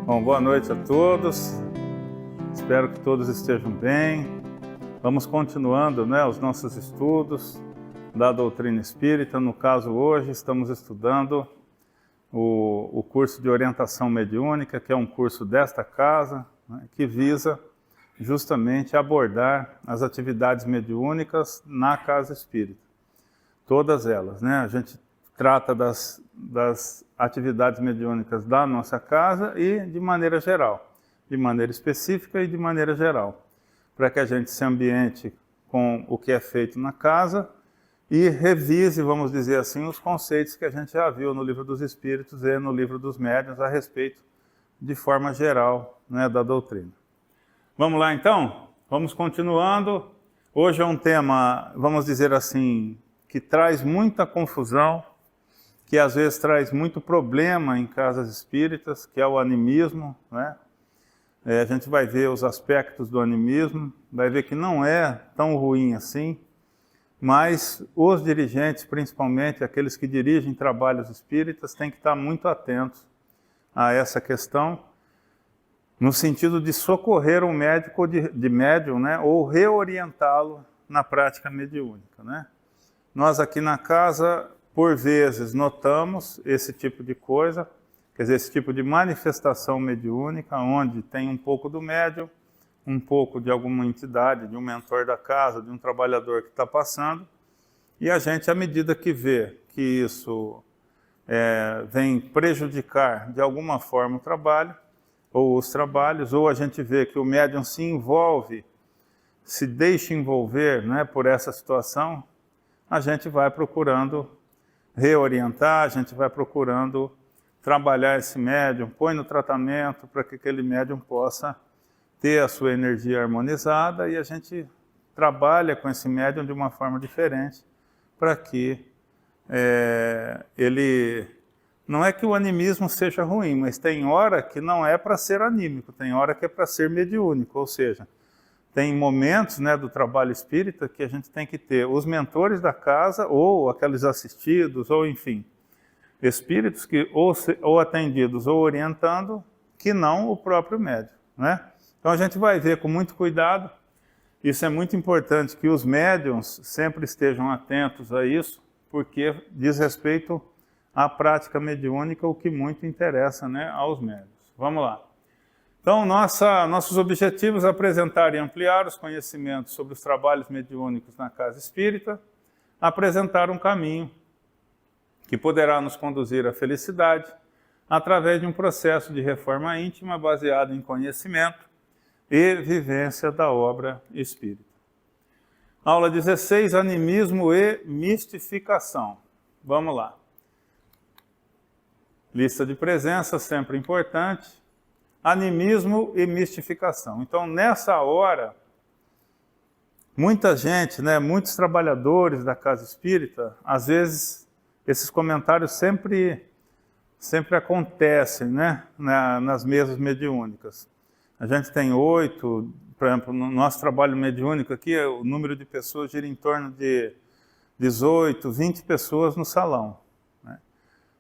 Bom, boa noite a todos. Espero que todos estejam bem. Vamos continuando, os nossos estudos da doutrina espírita. No caso, hoje estamos estudando o curso de orientação mediúnica, que é um curso desta casa, que visa justamente abordar as atividades mediúnicas na casa espírita. Todas elas, A gente trata das atividades mediúnicas da nossa casa e de maneira geral, de maneira específica e de maneira geral, para que a gente se ambiente com o que é feito na casa e revise, vamos dizer assim, os conceitos que a gente já viu no Livro dos Espíritos e no Livro dos Médiuns a respeito, de forma geral, da doutrina. Vamos lá então? Vamos continuando. Hoje é um tema, vamos dizer assim, que traz muita confusão, que às vezes traz muito problema em casas espíritas, que é o animismo, A gente vai ver os aspectos do animismo, vai ver que não é tão ruim assim, mas os dirigentes, principalmente aqueles que dirigem trabalhos espíritas, têm que estar muito atentos a essa questão, no sentido de socorrer um médico de médium, ou reorientá-lo na prática mediúnica, Nós aqui na casa, por vezes, notamos esse tipo de coisa, quer dizer, esse tipo de manifestação mediúnica, onde tem um pouco do médium, um pouco de alguma entidade, de um mentor da casa, de um trabalhador que está passando, e a gente, à medida que vê que isso vem prejudicar de alguma forma o trabalho, ou os trabalhos, ou a gente vê que o médium se envolve, se deixa envolver por essa situação, a gente vai procurando reorientar, a gente vai procurando trabalhar esse médium, põe no tratamento para que aquele médium possa ter a sua energia harmonizada, e a gente trabalha com esse médium de uma forma diferente para que ele... Não é que o animismo seja ruim, mas tem hora que não é para ser anímico, tem hora que é para ser mediúnico, ou seja, tem momentos do trabalho espírita que a gente tem que ter os mentores da casa, ou aqueles assistidos, ou enfim, espíritos que ou atendidos ou orientando, que não o próprio médium, Então a gente vai ver com muito cuidado, isso é muito importante que os médiuns sempre estejam atentos a isso, porque diz respeito à prática mediúnica, o que muito interessa aos médiuns. Vamos lá. Então, nossos objetivos: apresentar e ampliar os conhecimentos sobre os trabalhos mediúnicos na casa espírita, apresentar um caminho que poderá nos conduzir à felicidade, através de um processo de reforma íntima baseado em conhecimento e vivência da obra espírita. Aula 16, animismo e mistificação. Vamos lá. Lista de presença, sempre importante. Animismo e mistificação. Então, nessa hora, muita gente, muitos trabalhadores da casa espírita, às vezes, esses comentários sempre acontecem, nas mesas mediúnicas. A gente tem 8, por exemplo, no nosso trabalho mediúnico aqui, o número de pessoas gira em torno de 18, 20 pessoas no salão.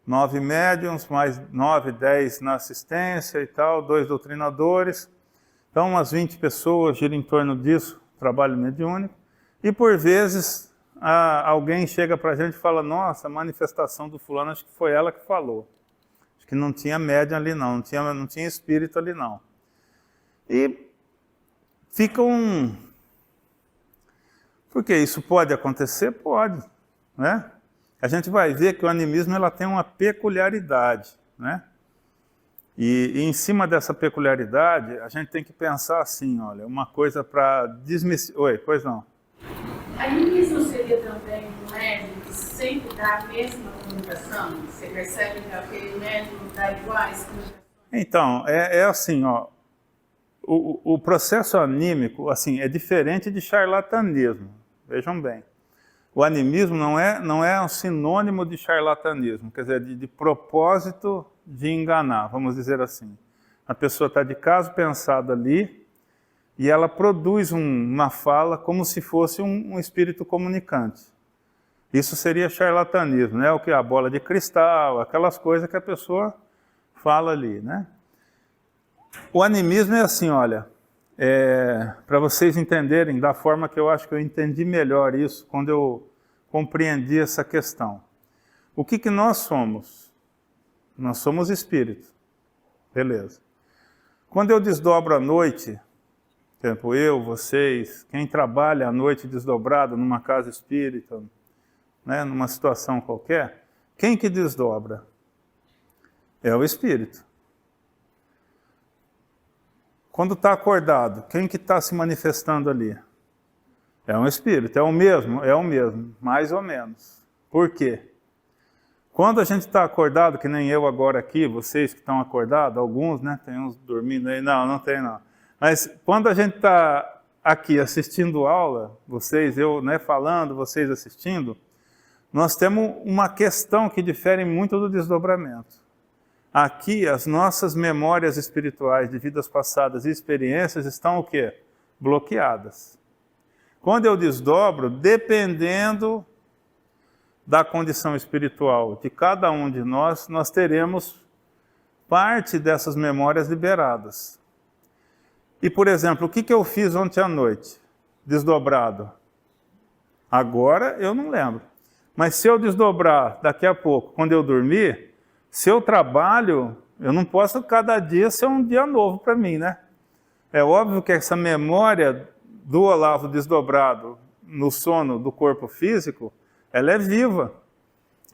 9 médiuns, mais 9, 10 na assistência e tal, 2 doutrinadores. Então, umas 20 pessoas gira em torno disso, trabalho mediúnico. E, por vezes, alguém chega para a gente e fala: nossa, a manifestação do fulano, acho que foi ela que falou. Acho que não tinha médium ali não tinha espírito ali não. E fica Porque isso pode acontecer? Pode, A gente vai ver que o animismo ela tem uma peculiaridade, E em cima dessa peculiaridade, a gente tem que pensar assim, olha, uma coisa para desmistificar... Oi, pois não. Animismo seria também um médium que sempre dá a mesma comunicação? Você percebe que aquele médium dá iguais comunicações? Então, é assim, o processo anímico, assim, é diferente de charlatanismo, vejam bem. O animismo não é um sinônimo de charlatanismo, quer dizer, de propósito de enganar, vamos dizer assim. A pessoa está de caso pensado ali e ela produz uma fala como se fosse um espírito comunicante. Isso seria charlatanismo, O que a bola de cristal, aquelas coisas que a pessoa fala ali, O animismo é assim, olha, para vocês entenderem da forma que eu acho que eu entendi melhor isso quando eu compreendi essa questão. O que nós somos? Nós somos espírito, beleza. Quando eu desdobro à noite, por exemplo, eu, vocês, quem trabalha à noite desdobrado numa casa espírita, né, numa situação qualquer, quem que desdobra? É o espírito. Quando está acordado, quem que está se manifestando ali? É um espírito, é o mesmo? É o mesmo, mais ou menos. Por quê? Quando a gente está acordado, que nem eu agora aqui, vocês que estão acordados, alguns, né, tem uns dormindo aí, não tem não. Mas quando a gente está aqui assistindo aula, vocês, eu, né, falando, vocês assistindo, nós temos uma questão que difere muito do desdobramento. Aqui, as nossas memórias espirituais de vidas passadas e experiências estão o quê? Bloqueadas. Quando eu desdobro, dependendo da condição espiritual de cada um de nós, nós teremos parte dessas memórias liberadas. E, por exemplo, o que eu fiz ontem à noite? Desdobrado. Agora eu não lembro. Mas se eu desdobrar daqui a pouco, quando eu dormir, se eu trabalho, eu não posso cada dia ser um dia novo para mim, né? É óbvio que essa memória do Olavo desdobrado no sono do corpo físico, ela é viva.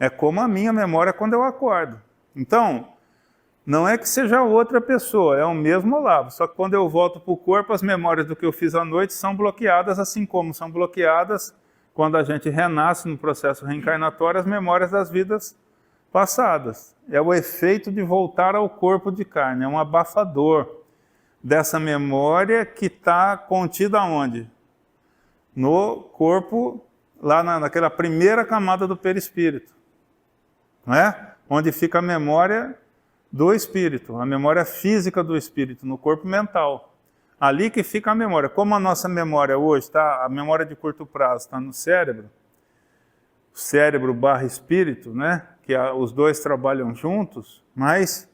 É como a minha memória quando eu acordo. Então, não é que seja outra pessoa, é o mesmo Olavo. Só que quando eu volto para o corpo, as memórias do que eu fiz à noite são bloqueadas, assim como são bloqueadas quando a gente renasce no processo reencarnatório, as memórias das vidas passadas. É o efeito de voltar ao corpo de carne, é um abafador dessa memória que está contida onde? No corpo, lá naquela primeira camada do perispírito, não é? Onde fica a memória do espírito, a memória física do espírito, no corpo mental. Ali que fica a memória. Como a nossa memória hoje, a memória de curto prazo está no cérebro, cérebro barra espírito, né? Que os dois trabalham juntos, mas,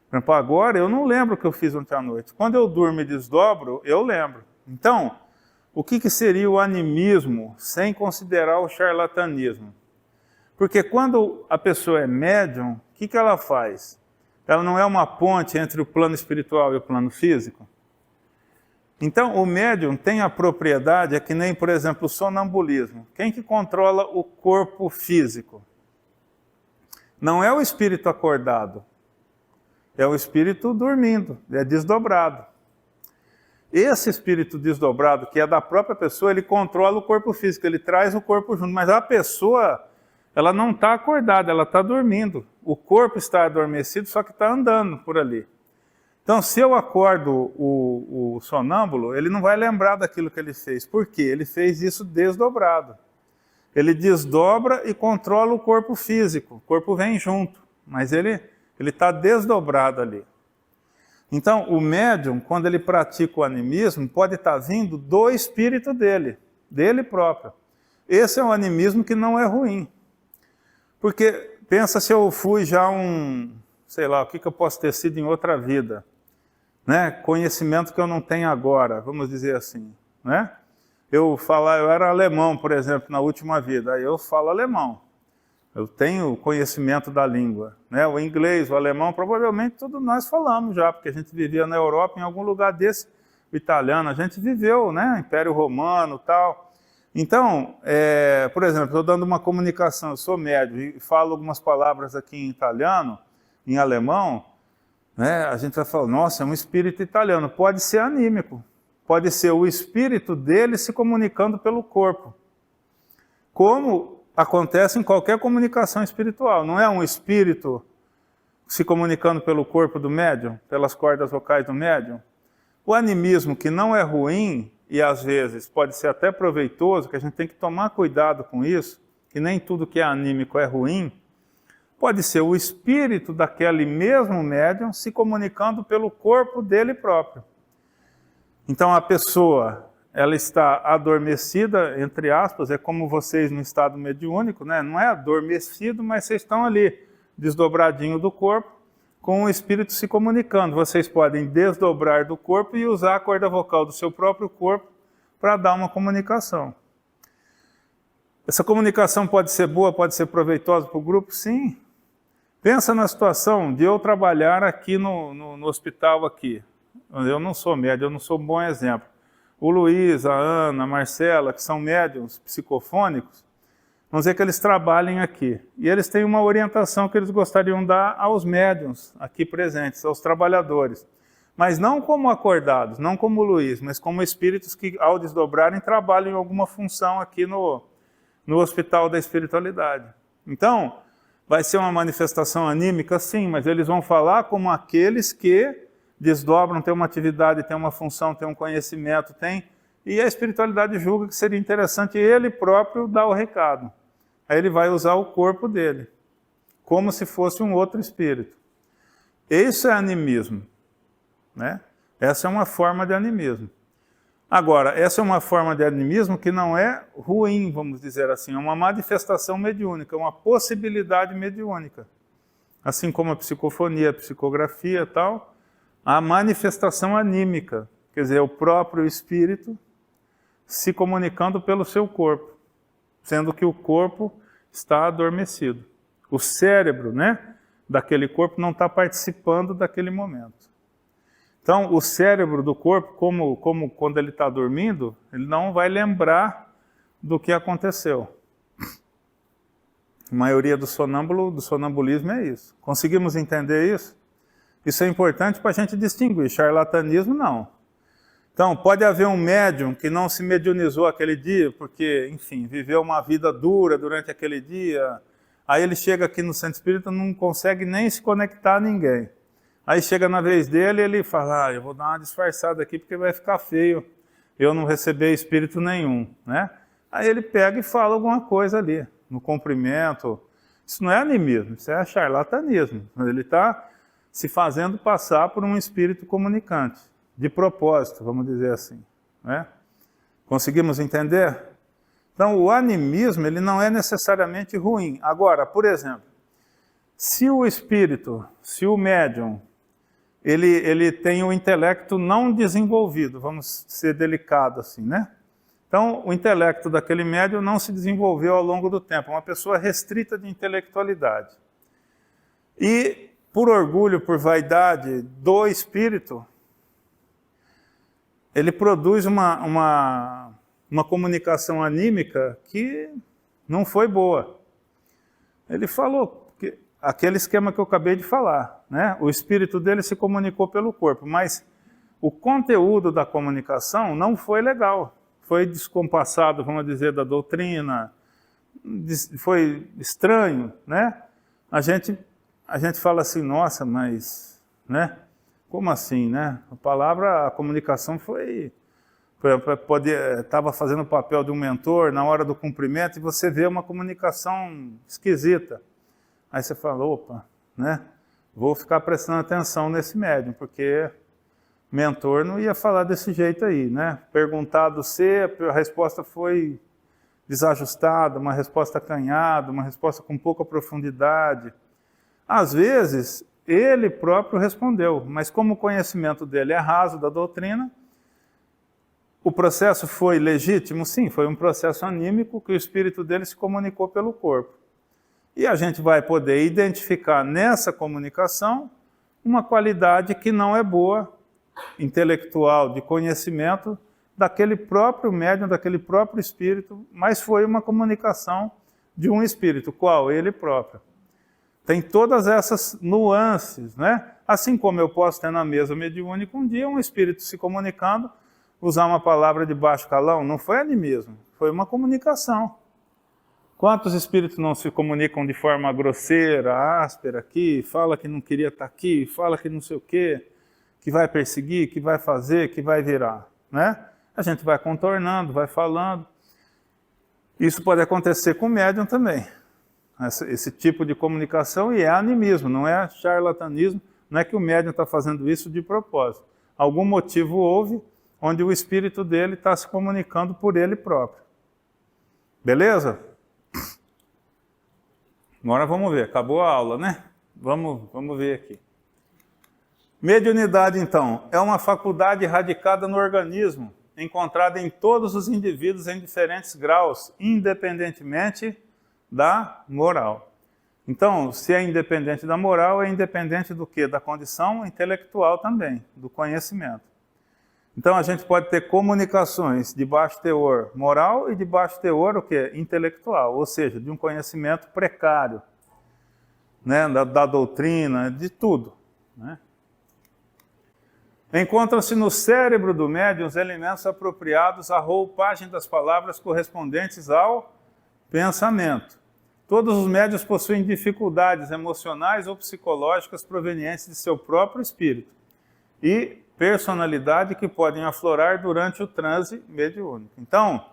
por exemplo, agora eu não lembro o que eu fiz ontem à noite. Quando eu durmo e desdobro, eu lembro. Então, o que seria o animismo sem considerar o charlatanismo? Porque quando a pessoa é médium, o que ela faz? Ela não é uma ponte entre o plano espiritual e o plano físico? Então, o médium tem a propriedade, é que nem, por exemplo, o sonambulismo. Quem que controla o corpo físico? Não é o espírito acordado, é o espírito dormindo, é desdobrado. Esse espírito desdobrado, que é da própria pessoa, ele controla o corpo físico, ele traz o corpo junto, mas a pessoa, ela não está acordada, ela está dormindo. O corpo está adormecido, só que está andando por ali. Então, se eu acordo o sonâmbulo, ele não vai lembrar daquilo que ele fez. Por quê? Ele fez isso desdobrado. Ele desdobra e controla o corpo físico. O corpo vem junto, mas ele está desdobrado ali. Então, o médium, quando ele pratica o animismo, pode estar vindo do espírito dele próprio. Esse é um animismo que não é ruim. Porque, pensa se eu fui já sei lá, o que eu posso ter sido em outra vida. Né? Conhecimento que eu não tenho agora, vamos dizer assim. Né? Eu era alemão, por exemplo, na última vida, aí eu falo alemão. Eu tenho conhecimento da língua. Né? O inglês, o alemão, provavelmente todos nós falamos já, porque a gente vivia na Europa, em algum lugar desse, o italiano, a gente viveu, né? Império Romano e tal. Então, por exemplo, estou dando uma comunicação, eu sou médio e falo algumas palavras aqui em italiano, em alemão, né? A gente vai falar, nossa, é um espírito italiano. Pode ser anímico, pode ser o espírito dele se comunicando pelo corpo. Como acontece em qualquer comunicação espiritual. Não é um espírito se comunicando pelo corpo do médium, pelas cordas vocais do médium. O animismo, que não é ruim, e às vezes pode ser até proveitoso, que a gente tem que tomar cuidado com isso, que nem tudo que é anímico é ruim, pode ser o espírito daquele mesmo médium se comunicando pelo corpo dele próprio. Então a pessoa, ela está adormecida, entre aspas, é como vocês no estado mediúnico, né? Não é adormecido, mas vocês estão ali, desdobradinho do corpo, com o espírito se comunicando. Vocês podem desdobrar do corpo e usar a corda vocal do seu próprio corpo para dar uma comunicação. Essa comunicação pode ser boa, pode ser proveitosa para o grupo? Sim. Pensa na situação de eu trabalhar aqui no hospital aqui. Eu não sou médium, eu não sou um bom exemplo. O Luiz, a Ana, a Marcela, que são médiums psicofônicos, vamos dizer que eles trabalhem aqui. E eles têm uma orientação que eles gostariam de dar aos médiums aqui presentes, aos trabalhadores. Mas não como acordados, não como o Luiz, mas como espíritos que, ao desdobrarem, trabalham em alguma função aqui no Hospital da Espiritualidade. Então, vai ser uma manifestação anímica, sim, mas eles vão falar como aqueles que desdobram, têm uma atividade, têm uma função, têm um conhecimento, e a espiritualidade julga que seria interessante ele próprio dar o recado. Aí ele vai usar o corpo dele, como se fosse um outro espírito. Isso é animismo, né? Essa é uma forma de animismo. Agora, essa é uma forma de animismo que não é ruim, vamos dizer assim, é uma manifestação mediúnica, uma possibilidade mediúnica. Assim como a psicofonia, a psicografia e tal, a manifestação anímica, quer dizer, o próprio espírito se comunicando pelo seu corpo, sendo que o corpo está adormecido. O cérebro, né, daquele corpo não está participando daquele momento. Então, o cérebro do corpo, como quando ele está dormindo, ele não vai lembrar do que aconteceu. A maioria do sonambulismo é isso. Conseguimos entender isso? Isso é importante para a gente distinguir. Charlatanismo, não. Então, pode haver um médium que não se mediunizou aquele dia, porque, enfim, viveu uma vida dura durante aquele dia. Aí ele chega aqui no centro espírita e não consegue nem se conectar a ninguém. Aí chega na vez dele e ele fala, eu vou dar uma disfarçada aqui porque vai ficar feio eu não receber espírito nenhum, né? Aí ele pega e fala alguma coisa ali, no cumprimento. Isso não é animismo, isso é charlatanismo. Ele está se fazendo passar por um espírito comunicante, de propósito, vamos dizer assim, né? Conseguimos entender? Então, o animismo, ele não é necessariamente ruim. Agora, por exemplo, se o espírito, se o médium, ele tem o intelecto não desenvolvido, vamos ser delicado assim, né? Então, o intelecto daquele médium não se desenvolveu ao longo do tempo, é uma pessoa restrita de intelectualidade. E, por orgulho, por vaidade do espírito, ele produz uma comunicação anímica que não foi boa. Ele falou aquele esquema que eu acabei de falar, né? O espírito dele se comunicou pelo corpo, mas o conteúdo da comunicação não foi legal. Foi descompassado, vamos dizer, da doutrina, foi estranho, né? A gente fala assim, nossa, mas, né? Como assim, né? A comunicação estava fazendo o papel de um mentor na hora do cumprimento e você vê uma comunicação esquisita. Aí você fala, opa, né? Vou ficar prestando atenção nesse médium, porque mentor não ia falar desse jeito aí, né? Perguntado se, a resposta foi desajustada, uma resposta acanhada, uma resposta com pouca profundidade. Às vezes, ele próprio respondeu, mas como o conhecimento dele é raso da doutrina, o processo foi legítimo? Sim, foi um processo anímico que o espírito dele se comunicou pelo corpo. E a gente vai poder identificar nessa comunicação uma qualidade que não é boa, intelectual, de conhecimento, daquele próprio médium, daquele próprio espírito, mas foi uma comunicação de um espírito. Qual? Ele próprio. Tem todas essas nuances, né? Assim como eu posso ter na mesa mediúnica um dia um espírito se comunicando, usar uma palavra de baixo calão, não foi animismo, foi uma comunicação. Quantos espíritos não se comunicam de forma grosseira, áspera aqui, fala que não queria estar aqui, fala que não sei o quê, que vai perseguir, que vai fazer, que vai virar, né? A gente vai contornando, vai falando. Isso pode acontecer com o médium também. Esse tipo de comunicação, e é animismo, não é charlatanismo, não é que o médium está fazendo isso de propósito. Algum motivo houve onde o espírito dele está se comunicando por ele próprio. Beleza? Agora vamos ver, acabou a aula, né? Vamos ver aqui. Mediunidade, então, é uma faculdade radicada no organismo, encontrada em todos os indivíduos em diferentes graus, independentemente da moral. Então, se é independente da moral, é independente do quê? Da condição intelectual também, do conhecimento. Então, a gente pode ter comunicações de baixo teor moral e de baixo teor o quê? Intelectual, ou seja, de um conhecimento precário, né? da doutrina, de tudo, né? Encontram-se no cérebro do médium os elementos apropriados à roupagem das palavras correspondentes ao pensamento. Todos os médiuns possuem dificuldades emocionais ou psicológicas provenientes de seu próprio espírito e personalidade que podem aflorar durante o transe mediúnico. Então,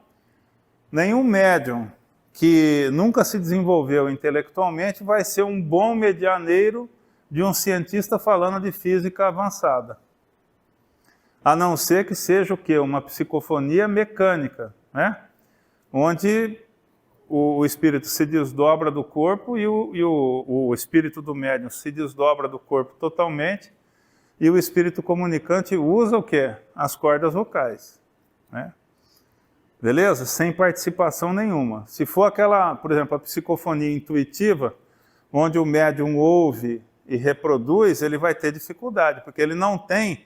nenhum médium que nunca se desenvolveu intelectualmente vai ser um bom medianeiro de um cientista falando de física avançada. A não ser que seja o quê? Uma psicofonia mecânica, né? Onde o espírito se desdobra do corpo e o espírito do médium se desdobra do corpo totalmente e o espírito comunicante usa o quê? As cordas vocais, né? Beleza? Sem participação nenhuma. Se for aquela, por exemplo, a psicofonia intuitiva, onde o médium ouve e reproduz, ele vai ter dificuldade, porque ele não tem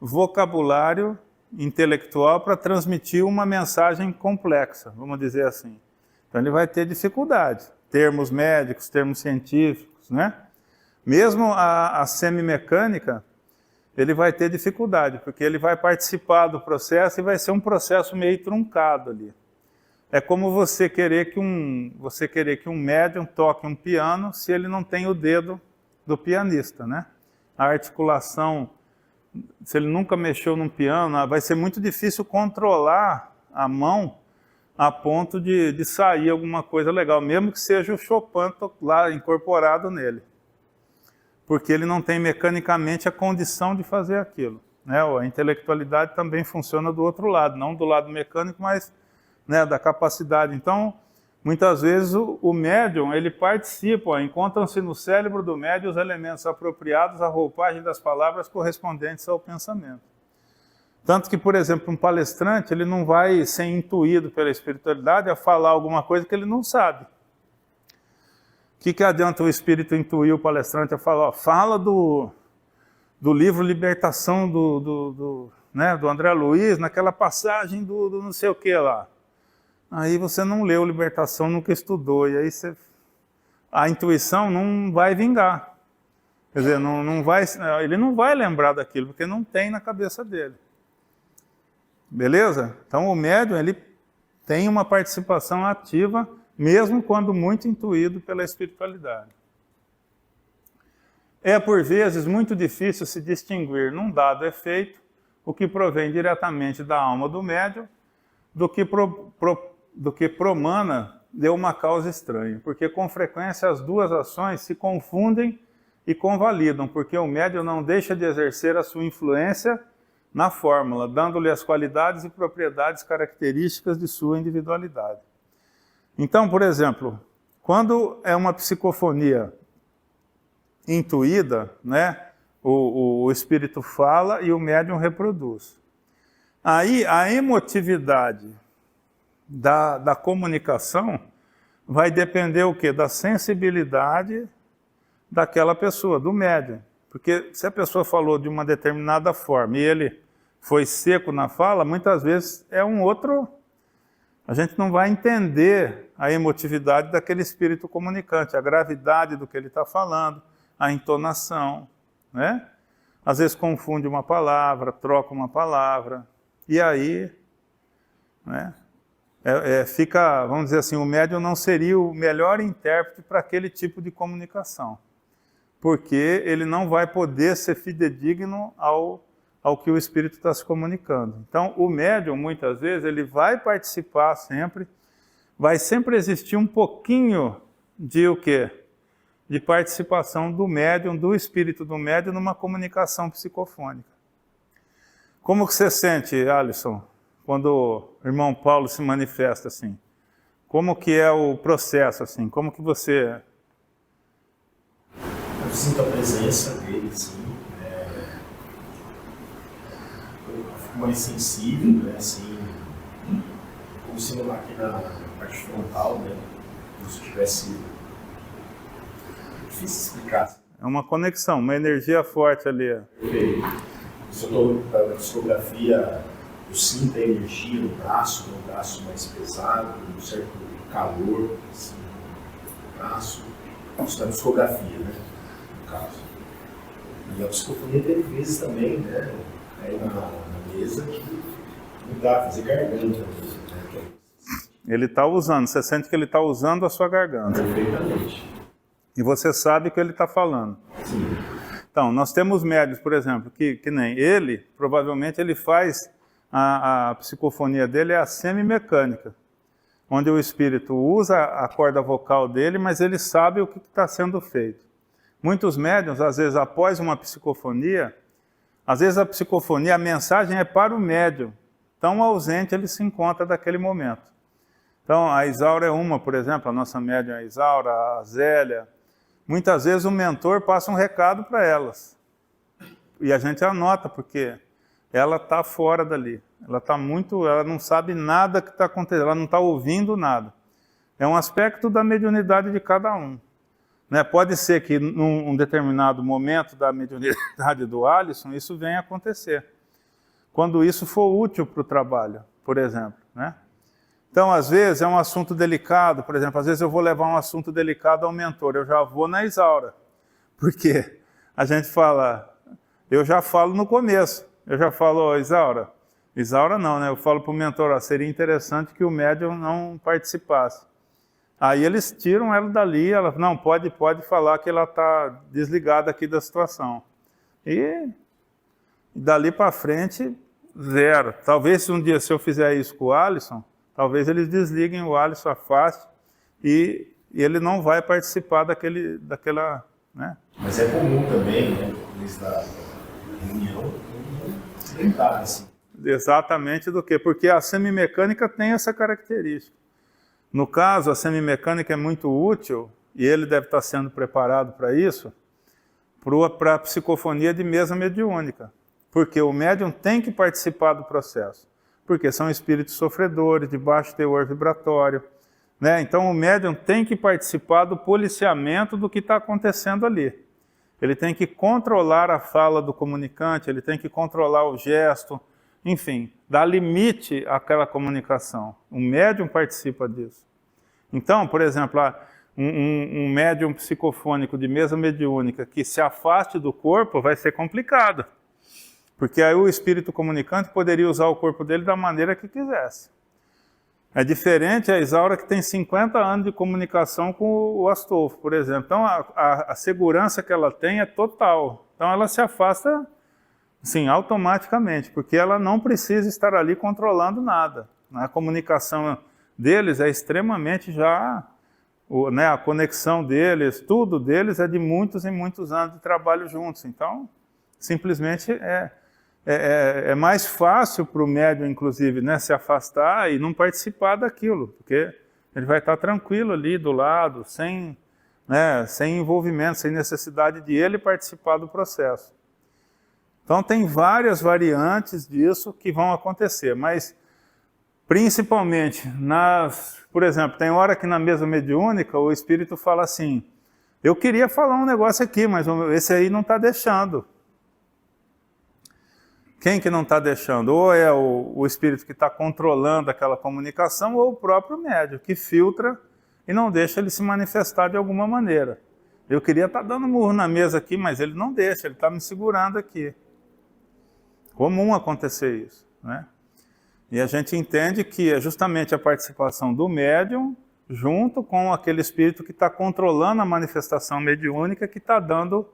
vocabulário intelectual para transmitir uma mensagem complexa, vamos dizer assim. Então ele vai ter dificuldade. Termos médicos, termos científicos, né? Mesmo a semimecânica, ele vai ter dificuldade, porque ele vai participar do processo e vai ser um processo meio truncado ali. É como você querer que um médium toque um piano se ele não tem o dedo do pianista, né? A articulação, se ele nunca mexeu num piano, vai ser muito difícil controlar a mão a ponto de sair alguma coisa legal, mesmo que seja o Chopin lá incorporado nele. Porque ele não tem mecanicamente a condição de fazer aquilo, né? A intelectualidade também funciona do outro lado, não do lado mecânico, mas, né, da capacidade. Então, muitas vezes o médium, ele participa, encontram-se no cérebro do médium os elementos apropriados à roupagem das palavras correspondentes ao pensamento. Tanto que, por exemplo, um palestrante, ele não vai ser intuído pela espiritualidade a falar alguma coisa que ele não sabe. O que adianta o espírito intuir o palestrante a falar? Ó, fala do livro Libertação do André Luiz, naquela passagem do não sei o que lá. Aí você não leu Libertação, nunca estudou, e aí a intuição não vai vingar. Quer dizer, ele não vai lembrar daquilo, porque não tem na cabeça dele. Beleza? Então o médium, ele tem uma participação ativa, mesmo quando muito intuído pela espiritualidade. É, por vezes, muito difícil se distinguir num dado efeito o que provém diretamente da alma do médium do que promana de uma causa estranha, porque com frequência as duas ações se confundem e convalidam, porque o médium não deixa de exercer a sua influência na fórmula, dando-lhe as qualidades e propriedades características de sua individualidade. Então, por exemplo, quando é uma psicofonia intuída, né, o espírito fala e o médium reproduz. Aí a emotividade da comunicação vai depender o quê? Da sensibilidade daquela pessoa, do médium. Porque se a pessoa falou de uma determinada forma e ele foi seco na fala, muitas vezes é um outro... A gente não vai entender a emotividade daquele espírito comunicante, a gravidade do que ele está falando, a entonação, né? Às vezes confunde uma palavra, troca uma palavra, e aí, né, fica, vamos dizer assim, o médium não seria o melhor intérprete para aquele tipo de comunicação, porque ele não vai poder ser fidedigno ao que o espírito está se comunicando. Então, o médium, muitas vezes, ele vai participar sempre, vai sempre existir um pouquinho de o quê? De participação do médium, do espírito do médium, numa comunicação psicofônica. Como que você sente, Alisson, quando o irmão Paulo se manifesta assim? Como que é o processo, assim? Como que você... Eu sinto a presença dele, sim. fico mais sensível, né, assim, como se aqui na parte frontal, né, como se tivesse... difícil explicar. É uma conexão, uma energia forte ali. Perfeito. Se eu estou na psicografia, eu sinto a energia no braço, meu braço mais pesado, um certo calor assim, no braço. Isso é a psicografia, né? No caso. E a psicofonia teve vezes também, né? Aí na mesa que não dá pra fazer garganta mesmo, né? Ele está usando, você sente que ele está usando a sua garganta. Perfeitamente. E você sabe o que ele está falando. Sim. Então, nós temos médios, por exemplo, que nem ele, provavelmente ele faz, a psicofonia dele é a semimecânica, onde o espírito usa a corda vocal dele, mas ele sabe o que está sendo feito. Muitos médiuns, às vezes, após uma psicofonia, às vezes a psicofonia, a mensagem é para o médium, tão ausente ele se encontra daquele momento. Então, a Isaura é uma, por exemplo, a nossa médium é a Isaura, a Zélia. Muitas vezes o mentor passa um recado para elas. E a gente anota, porque ela está fora dali. Ela não sabe nada que está acontecendo, ela não está ouvindo nada. É um aspecto da mediunidade de cada um. Né? Pode ser que num determinado momento da mediunidade do Alisson, isso venha a acontecer. Quando isso for útil para o trabalho, por exemplo, né? Então, às vezes, é um assunto delicado, por exemplo, às vezes eu vou levar um assunto delicado ao mentor, eu já vou na Isaura. Por quê? A gente fala, eu já falo no começo, eu já falo, Isaura não, né? Eu falo para o mentor, ó, seria interessante que o médium não participasse. Aí eles tiram ela dali, ela, não, pode falar que ela está desligada aqui da situação. E dali para frente, zero. Talvez um dia, se eu fizer isso com o Alisson, talvez eles desliguem o Alisson, afaste, e ele não vai participar daquela... Né? Mas é comum também, né, nessa reunião, tentar assim. Exatamente do quê? Porque a semimecânica tem essa característica. No caso, a semimecânica é muito útil, e ele deve estar sendo preparado para isso, para a psicofonia de mesa mediúnica. Porque o médium tem que participar do processo. Porque são espíritos sofredores, de baixo teor vibratório. Né? Então o médium tem que participar do policiamento do que está acontecendo ali. Ele tem que controlar a fala do comunicante, ele tem que controlar o gesto, enfim, dar limite àquela comunicação. O médium participa disso. Então, por exemplo, um médium psicofônico de mesa mediúnica que se afaste do corpo vai ser complicado. Porque aí o espírito comunicante poderia usar o corpo dele da maneira que quisesse. É diferente a Isaura, que tem 50 anos de comunicação com o Astolfo, por exemplo. Então a segurança que ela tem é total. Então ela se afasta, sim, automaticamente, porque ela não precisa estar ali controlando nada. A comunicação deles é extremamente já... Né, a conexão deles, tudo deles é de muitos e muitos anos de trabalho juntos. Então, simplesmente é mais fácil para o médium, inclusive, né, se afastar e não participar daquilo, porque ele vai estar tranquilo ali do lado, sem envolvimento, sem necessidade de ele participar do processo. Então tem várias variantes disso que vão acontecer, mas principalmente por exemplo, tem hora que na mesa mediúnica o espírito fala assim, eu queria falar um negócio aqui, mas esse aí não está deixando. Quem que não está deixando? Ou é o espírito que está controlando aquela comunicação, ou o próprio médium, que filtra e não deixa ele se manifestar de alguma maneira. Eu queria estar dando murro na mesa aqui, mas ele não deixa, ele está me segurando aqui. Comum acontecer isso, né? E a gente entende que é justamente a participação do médium junto com aquele espírito que está controlando a manifestação mediúnica, que está dando,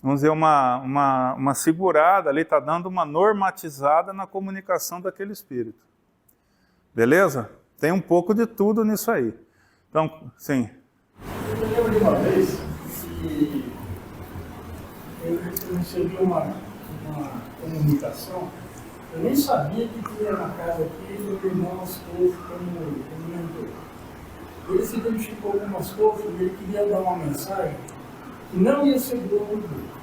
vamos dizer, uma segurada ali, está dando uma normatizada na comunicação daquele espírito. Beleza? Tem um pouco de tudo nisso aí. Então, sim. Eu lembro de uma vez que eu recebi uma comunicação. Eu nem sabia que tinha na casa aqui meu irmão Astolfo como mentor. Ele se identificou com o Astolfo e ele queria dar uma mensagem que não ia ser boa no grupo.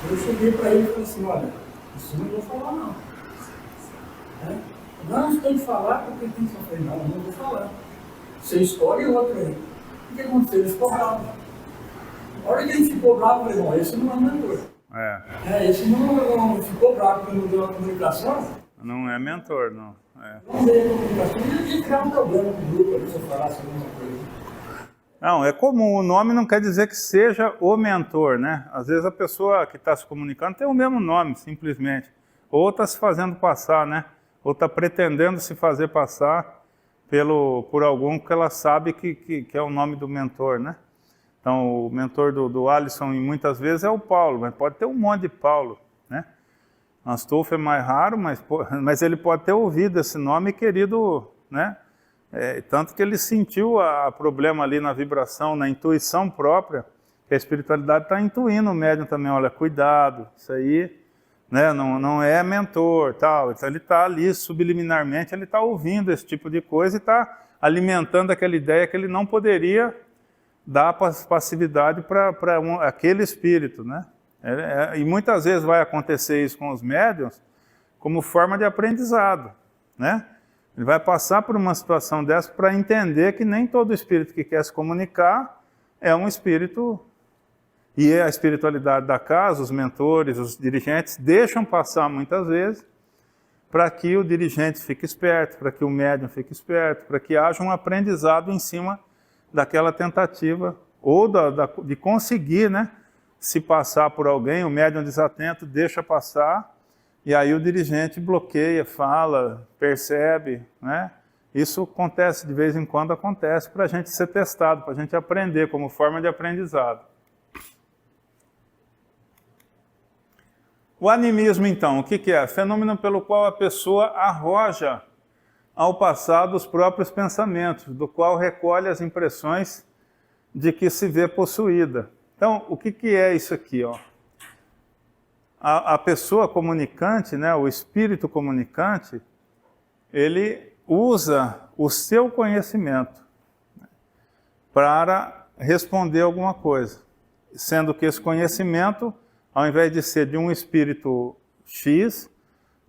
Eu cheguei para ele e falei assim, olha, isso não vou falar não. Né? Não, você tem que falar porque tem que falar. Não, não vou falar. Você escolhe outro aí. O que aconteceu? Ele ficou bravo. A hora que ele ficou bravo, eu falei, bom, esse não é mentor. Esse não ficou bravo porque não deu a comunicação. Não é mentor, não. Não deu a comunicação, ele ia criar um problema com o grupo ali se eu falasse alguma coisa. Não, é comum. O nome não quer dizer que seja o mentor, né? Às vezes a pessoa que está se comunicando tem o mesmo nome, simplesmente. Ou está se fazendo passar, né? Ou está pretendendo se fazer passar por algum que ela sabe que é o nome do mentor, né? Então, o mentor do Alisson, muitas vezes, é o Paulo, mas pode ter um monte de Paulo, né? Astolfo é mais raro, mas ele pode ter ouvido esse nome querido, né? Tanto que ele sentiu o problema ali na vibração, na intuição própria, que a espiritualidade está intuindo o médium também, olha, cuidado, isso aí, né, não é mentor, tal. Então ele está ali subliminarmente, ele está ouvindo esse tipo de coisa e está alimentando aquela ideia que ele não poderia dar passividade para aquele espírito, né? E muitas vezes vai acontecer isso com os médiuns como forma de aprendizado, né? Ele vai passar por uma situação dessa para entender que nem todo espírito que quer se comunicar é um espírito, e a espiritualidade da casa, os mentores, os dirigentes, deixam passar muitas vezes para que o dirigente fique esperto, para que o médium fique esperto, para que haja um aprendizado em cima daquela tentativa, ou de conseguir, né, se passar por alguém, o médium desatento deixa passar, e aí o dirigente bloqueia, fala, percebe, né? Isso acontece, de vez em quando acontece, para a gente ser testado, para a gente aprender, como forma de aprendizado. O animismo, então, o que é? Fenômeno pelo qual a pessoa arroja ao passado os próprios pensamentos, do qual recolhe as impressões de que se vê possuída. Então, o que é isso aqui, ó? A pessoa comunicante, né, o espírito comunicante, ele usa o seu conhecimento para responder alguma coisa, sendo que esse conhecimento, ao invés de ser de um espírito X,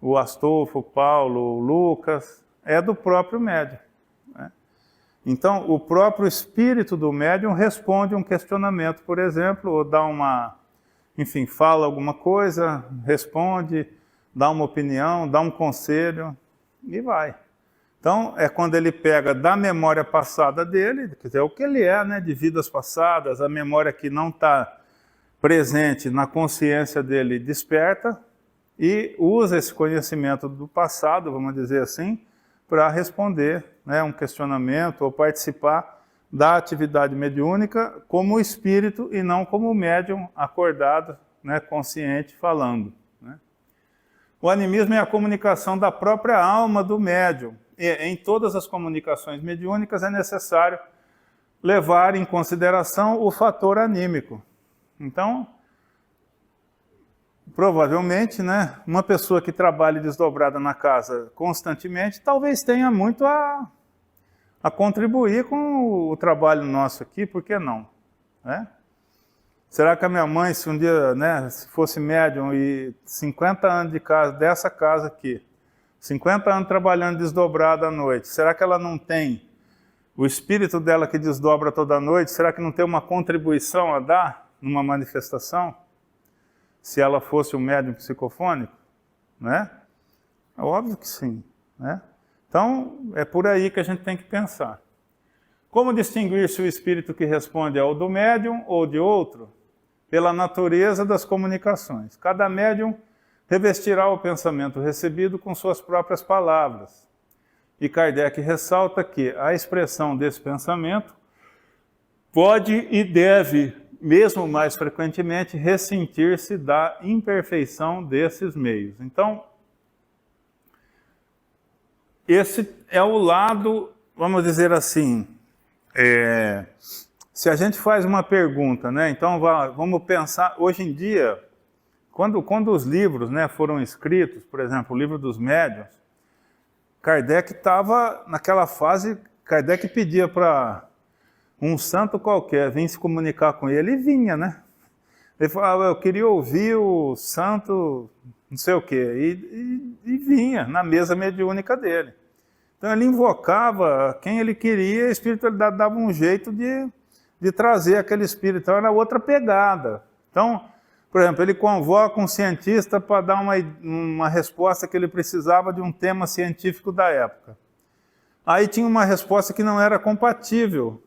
o Astolfo, o Paulo, o Lucas, é do próprio médium, né? Então, o próprio espírito do médium responde um questionamento, por exemplo, ou dá fala alguma coisa, responde, dá uma opinião, dá um conselho e vai. Então, é quando ele pega da memória passada dele, quer dizer, o que ele é, né, de vidas passadas, a memória que não está presente na consciência dele desperta e usa esse conhecimento do passado, vamos dizer assim, para responder, né, um questionamento ou participar da atividade mediúnica como espírito e não como médium acordado, né, consciente, falando, né? O animismo é a comunicação da própria alma do médium. E em todas as comunicações mediúnicas é necessário levar em consideração o fator anímico. Então, provavelmente, né, uma pessoa que trabalha desdobrada na casa constantemente, talvez tenha muito a contribuir com o trabalho nosso aqui, por que não? Né? Será que a minha mãe, se um dia, né, se fosse médium e 50 anos de casa, dessa casa aqui, 50 anos trabalhando desdobrada à noite, será que ela não tem o espírito dela que desdobra toda noite, será que não tem uma contribuição a dar numa manifestação? Se ela fosse um médium psicofônico, né? É óbvio que sim, né? Então, é por aí que a gente tem que pensar. Como distinguir se o espírito que responde é o do médium ou de outro? Pela natureza das comunicações. Cada médium revestirá o pensamento recebido com suas próprias palavras. E Kardec ressalta que a expressão desse pensamento pode e deve, mesmo mais frequentemente, ressentir-se da imperfeição desses meios. Então, esse é o lado, vamos dizer assim, se a gente faz uma pergunta, né? Então vamos pensar, hoje em dia, quando os livros, né, foram escritos, por exemplo, o livro dos médiuns, Kardec estava naquela fase, Kardec pedia para um santo qualquer vir se comunicar com ele e vinha, né? Ele falava, eu queria ouvir o santo não sei o quê, e vinha na mesa mediúnica dele. Então ele invocava quem ele queria, a espiritualidade dava um jeito de trazer aquele espírito, então era outra pegada. Então, por exemplo, ele convoca um cientista para dar uma resposta que ele precisava de um tema científico da época. Aí tinha uma resposta que não era compatível.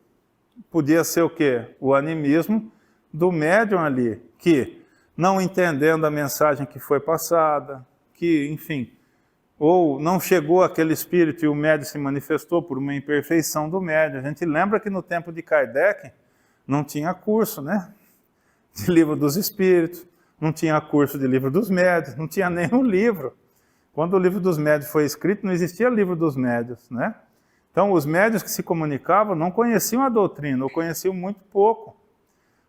Podia ser o quê? O animismo do médium ali, que não entendendo a mensagem que foi passada, que, enfim, ou não chegou aquele espírito e o médium se manifestou por uma imperfeição do médium. A gente lembra que no tempo de Kardec não tinha curso, né? De livro dos espíritos, não tinha curso de livro dos médiuns, não tinha nenhum livro. Quando o livro dos médiuns foi escrito, não existia livro dos médiuns, né? Então, os médiuns que se comunicavam não conheciam a doutrina, ou conheciam muito pouco,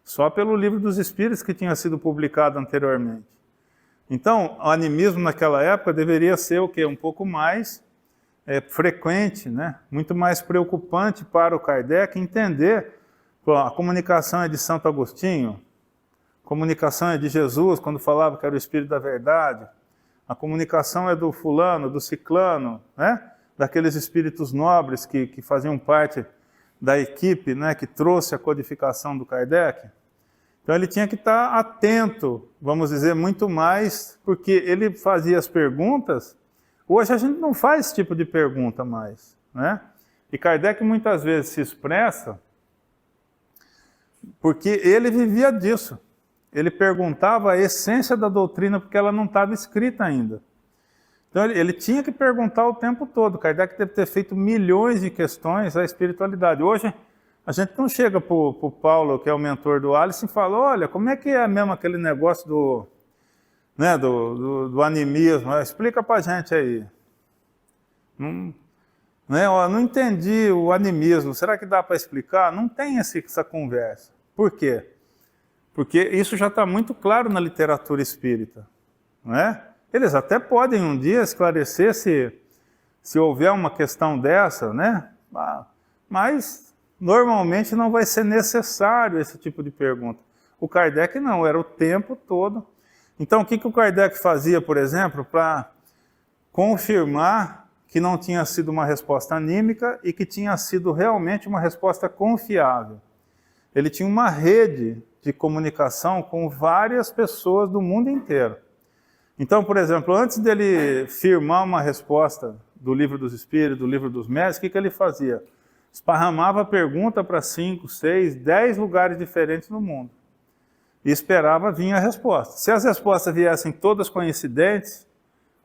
só pelo livro dos espíritos que tinha sido publicado anteriormente. Então, o animismo naquela época deveria ser o quê? Um pouco mais frequente, né? Muito mais preocupante para o Kardec entender. A comunicação é de Santo Agostinho, a comunicação é de Jesus, quando falava que era o Espírito da Verdade, a comunicação é do fulano, do ciclano, né? Daqueles espíritos nobres que faziam parte da equipe, né? Que trouxe a codificação do Kardec. Então ele tinha que estar atento, vamos dizer, muito mais, porque ele fazia as perguntas. Hoje a gente não faz esse tipo de pergunta mais, né? E Kardec muitas vezes se expressa porque ele vivia disso. Ele perguntava a essência da doutrina porque ela não estava escrita ainda. Então ele tinha que perguntar o tempo todo. Kardec deve ter feito milhões de questões à espiritualidade. Hoje a gente não chega para o Paulo, que é o mentor do Alice, e fala, olha, como é que é mesmo aquele negócio do animismo? Explica para a gente aí. Não entendi o animismo, será que dá para explicar? Não tem essa conversa. Por quê? Porque isso já está muito claro na literatura espírita. Não é? Eles até podem um dia esclarecer se houver uma questão dessa, né? Mas normalmente não vai ser necessário esse tipo de pergunta. O Kardec não, era o tempo todo. Então o que o Kardec fazia, por exemplo, para confirmar que não tinha sido uma resposta anímica e que tinha sido realmente uma resposta confiável? Ele tinha uma rede de comunicação com várias pessoas do mundo inteiro. Então, por exemplo, antes dele firmar uma resposta do Livro dos Espíritos, do Livro dos Médiuns, o que ele fazia? Esparramava a pergunta para 5, 6, 10 lugares diferentes no mundo. E esperava vir a resposta. Se as respostas viessem todas coincidentes,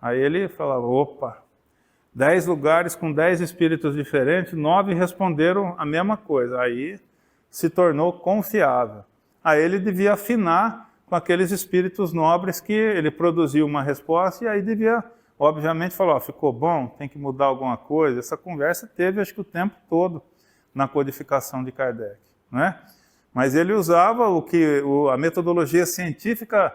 aí ele falava, opa, 10 lugares com 10 espíritos diferentes, 9 responderam a mesma coisa. Aí se tornou confiável. Aí ele devia afinar com aqueles espíritos nobres que ele produziu uma resposta e aí devia, obviamente, falar, ó, ficou bom, tem que mudar alguma coisa. Essa conversa teve, acho que o tempo todo, na codificação de Kardec, né? Mas ele usava a metodologia científica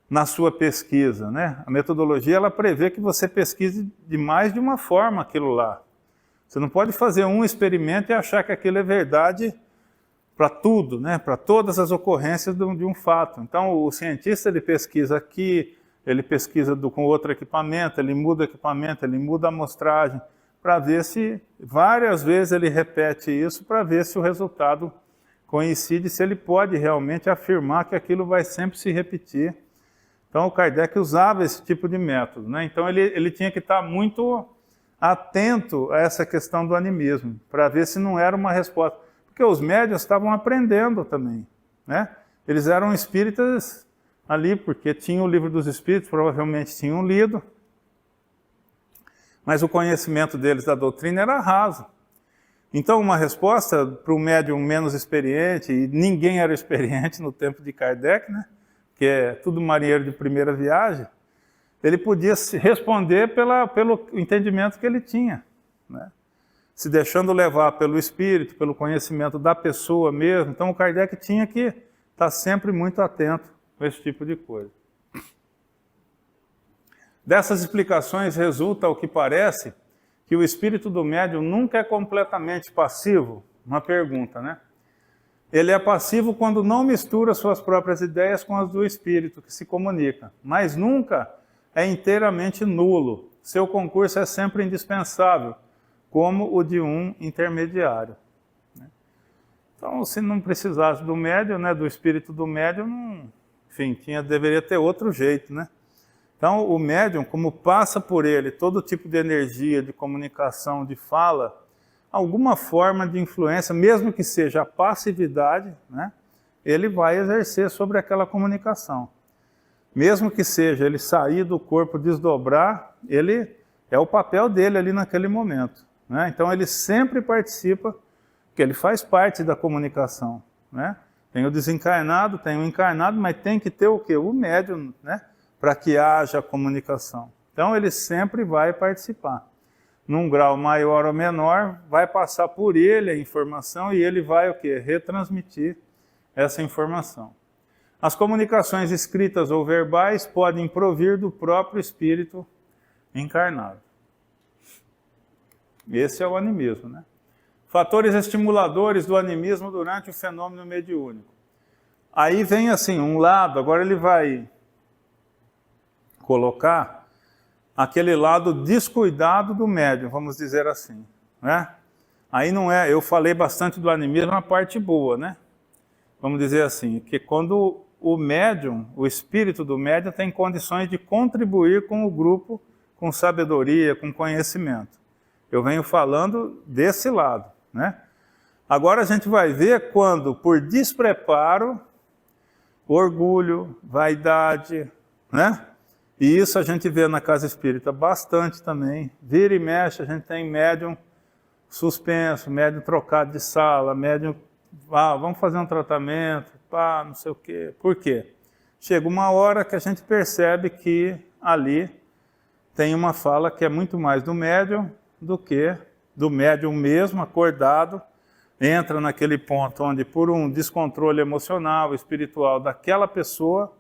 na sua pesquisa, né? A metodologia, ela prevê que você pesquise de mais de uma forma aquilo lá. Você não pode fazer um experimento e achar que aquilo é verdade para tudo, né? Para todas as ocorrências de um fato. Então, o cientista, ele pesquisa aqui, ele pesquisa com outro equipamento, ele muda o equipamento, ele muda a amostragem, para ver se, várias vezes ele repete isso, para ver se o resultado coincide, se ele pode realmente afirmar que aquilo vai sempre se repetir. Então, o Kardec usava esse tipo de método, né? Então, ele tinha que estar muito atento a essa questão do animismo, para ver se não era uma resposta. Porque os médiuns estavam aprendendo também, né? Eles eram espíritas ali, porque tinham o Livro dos Espíritos, provavelmente tinham lido, mas o conhecimento deles da doutrina era raso. Então, uma resposta para o médium menos experiente, e ninguém era experiente no tempo de Kardec, né? Que é tudo marinheiro de primeira viagem, ele podia responder pelo entendimento que ele tinha, né? Se deixando levar pelo espírito, pelo conhecimento da pessoa mesmo. Então o Kardec tinha que estar sempre muito atento com esse tipo de coisa. Dessas explicações resulta, ao que parece, que o espírito do médium nunca é completamente passivo. Uma pergunta, né? Ele é passivo quando não mistura suas próprias ideias com as do espírito que se comunica, mas nunca é inteiramente nulo. Seu concurso é sempre indispensável, como o de um intermediário. Então, se não precisasse do médium, né, do espírito do médium, enfim, deveria ter outro jeito, né? Então, o médium, como passa por ele todo tipo de energia, de comunicação, de fala, alguma forma de influência, mesmo que seja a passividade, né, ele vai exercer sobre aquela comunicação. Mesmo que seja ele sair do corpo, desdobrar, ele é o papel dele ali naquele momento, né? Então, ele sempre participa, porque ele faz parte da comunicação, né? Tem o desencarnado, tem o encarnado, mas tem que ter o quê? O médium, né? Para que haja comunicação. Então, ele sempre vai participar. Num grau maior ou menor, vai passar por ele a informação e ele vai o quê? Retransmitir essa informação. As comunicações escritas ou verbais podem provir do próprio espírito encarnado. Esse é o animismo, né? Fatores estimuladores do animismo durante o fenômeno mediúnico. Aí vem assim, um lado, agora ele vai colocar aquele lado descuidado do médium, vamos dizer assim, né? Aí não é, eu falei bastante do animismo na parte boa, né? Vamos dizer assim, que quando o médium, o espírito do médium tem condições de contribuir com o grupo, com sabedoria, com conhecimento. Eu venho falando desse lado, né? Agora a gente vai ver quando, por despreparo, orgulho, vaidade, né? E isso a gente vê na casa espírita bastante também. Vira e mexe, a gente tem médium suspenso, médium trocado de sala, médium, vamos fazer um tratamento, não sei o quê. Por quê? Chega uma hora que a gente percebe que ali tem uma fala que é muito mais do médium do que do médium mesmo, acordado, entra naquele ponto onde, por um descontrole emocional, espiritual daquela pessoa,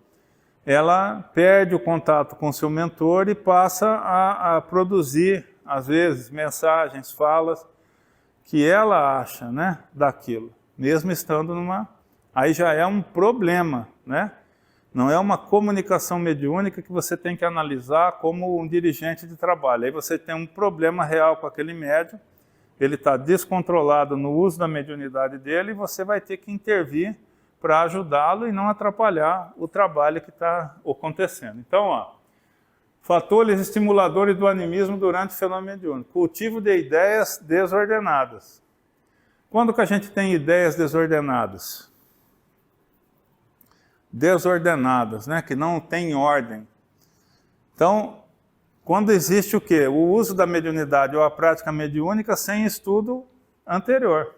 ela perde o contato com seu mentor e passa a produzir, às vezes, mensagens, falas, que ela acha, né, daquilo, mesmo estando numa... Aí já é um problema, né? Não é uma comunicação mediúnica que você tem que analisar como um dirigente de trabalho. Aí você tem um problema real com aquele médium, ele está descontrolado no uso da mediunidade dele e você vai ter que intervir para ajudá-lo e não atrapalhar o trabalho que está acontecendo. Então, ó, fatores estimuladores do animismo durante o fenômeno mediúnico. Cultivo de ideias desordenadas. Quando que a gente tem ideias desordenadas? Desordenadas, né? Que não tem ordem. Então, quando existe o quê? O uso da mediunidade ou a prática mediúnica sem estudo anterior.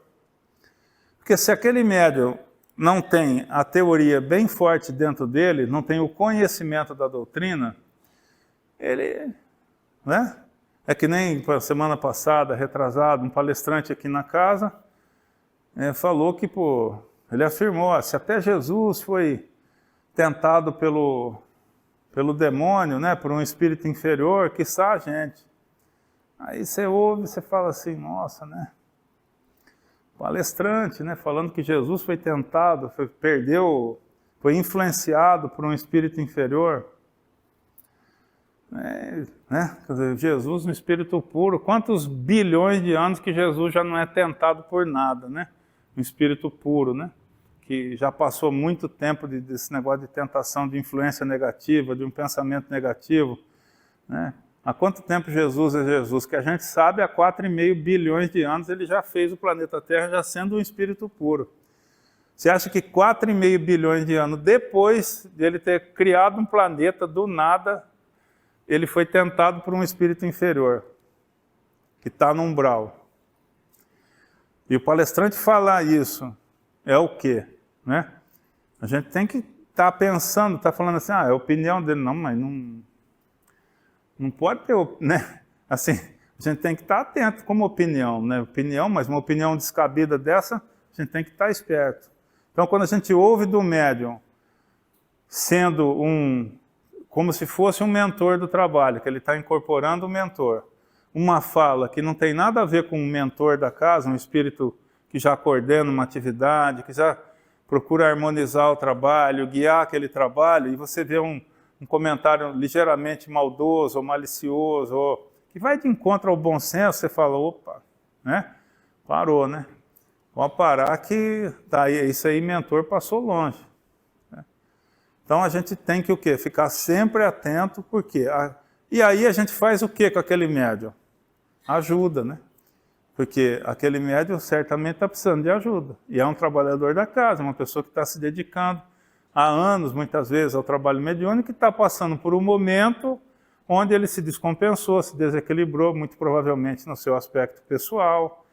Porque se aquele médium não tem a teoria bem forte dentro dele, não tem o conhecimento da doutrina, ele, né? É que nem semana passada, retrasado, um palestrante aqui na casa, falou que, ele afirmou, se até Jesus foi tentado pelo demônio, né, por um espírito inferior, quiçá a gente. Aí você ouve, você fala assim, nossa, né? Palestrante, né, falando que Jesus foi tentado, foi influenciado por um espírito inferior. Né? Quer dizer, Jesus no espírito puro, quantos bilhões de anos que Jesus já não é tentado por nada, né? Um espírito puro, né? Que já passou muito tempo desse negócio de tentação, de influência negativa, de um pensamento negativo, né? Há quanto tempo Jesus é Jesus? Que a gente sabe, há 4,5 bilhões de anos ele já fez o planeta Terra, já sendo um espírito puro. Você acha que 4,5 bilhões de anos depois de ele ter criado um planeta do nada, ele foi tentado por um espírito inferior, que está no umbral? E o palestrante falar isso é o quê? Né? A gente tem que estar pensando, está falando assim, é a opinião dele, não, mas não pode ter, né? Assim, a gente tem que estar atento como opinião, né? Opinião, mas uma opinião descabida dessa, a gente tem que estar esperto. Então, quando a gente ouve do médium, sendo como se fosse um mentor do trabalho, que ele está incorporando o mentor, uma fala que não tem nada a ver com o mentor da casa, um espírito que já coordena uma atividade, que já procura harmonizar o trabalho, guiar aquele trabalho, e você vê um comentário ligeiramente maldoso ou malicioso, ou que vai de encontro ao bom senso, você fala, opa, né? Parou, né? Pode parar que tá, isso aí, mentor passou longe. Né? Então a gente tem que o quê? Ficar sempre atento, porque e aí a gente faz o quê com aquele médium? Ajuda, né? Porque aquele médium certamente está precisando de ajuda. E é um trabalhador da casa, uma pessoa que está se dedicando há anos, muitas vezes, ao trabalho mediúnico, que está passando por um momento onde ele se descompensou, se desequilibrou, muito provavelmente no seu aspecto pessoal,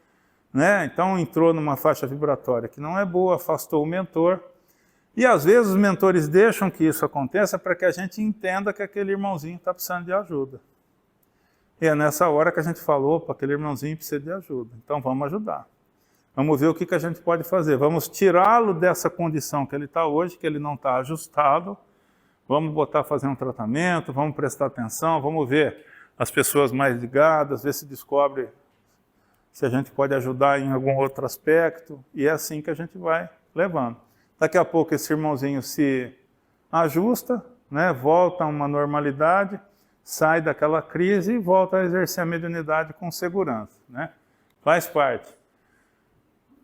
né? Então entrou numa faixa vibratória que não é boa, afastou o mentor. E às vezes os mentores deixam que isso aconteça para que a gente entenda que aquele irmãozinho está precisando de ajuda. E é nessa hora que a gente falou, opa, aquele irmãozinho precisa de ajuda. Então vamos ajudar. Vamos ver o que a gente pode fazer. Vamos tirá-lo dessa condição que ele está hoje, que ele não está ajustado. Vamos botar a fazer um tratamento, vamos prestar atenção, vamos ver as pessoas mais ligadas, ver se descobre se a gente pode ajudar em algum outro aspecto. E é assim que a gente vai levando. Daqui a pouco esse irmãozinho se ajusta, né, volta a uma normalidade, sai daquela crise e volta a exercer a mediunidade com segurança, né? Faz parte.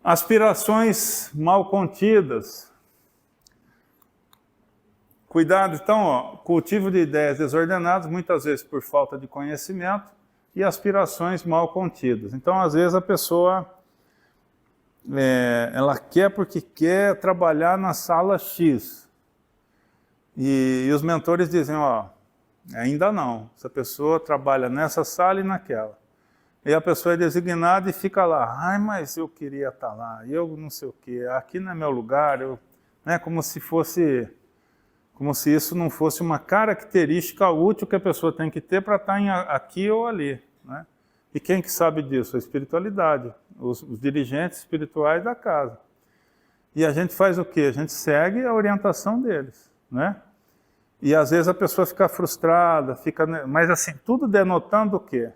Aspirações mal contidas. Cuidado, então, ó, cultivo de ideias desordenadas, muitas vezes por falta de conhecimento, e aspirações mal contidas. Então, às vezes a pessoa, ela quer porque quer trabalhar na sala X. E os mentores dizem, ó, ainda não. Essa pessoa trabalha nessa sala e naquela. E a pessoa é designada e fica lá. Ai, mas eu queria estar lá. Eu não sei o quê. Aqui não é meu lugar. Né, como se isso não fosse uma característica útil que a pessoa tem que ter para estar aqui ou ali. Né? E quem que sabe disso? A espiritualidade. Os dirigentes espirituais da casa. E a gente faz o quê? A gente segue a orientação deles. Né? E às vezes a pessoa fica frustrada, mas assim, tudo denotando o quê?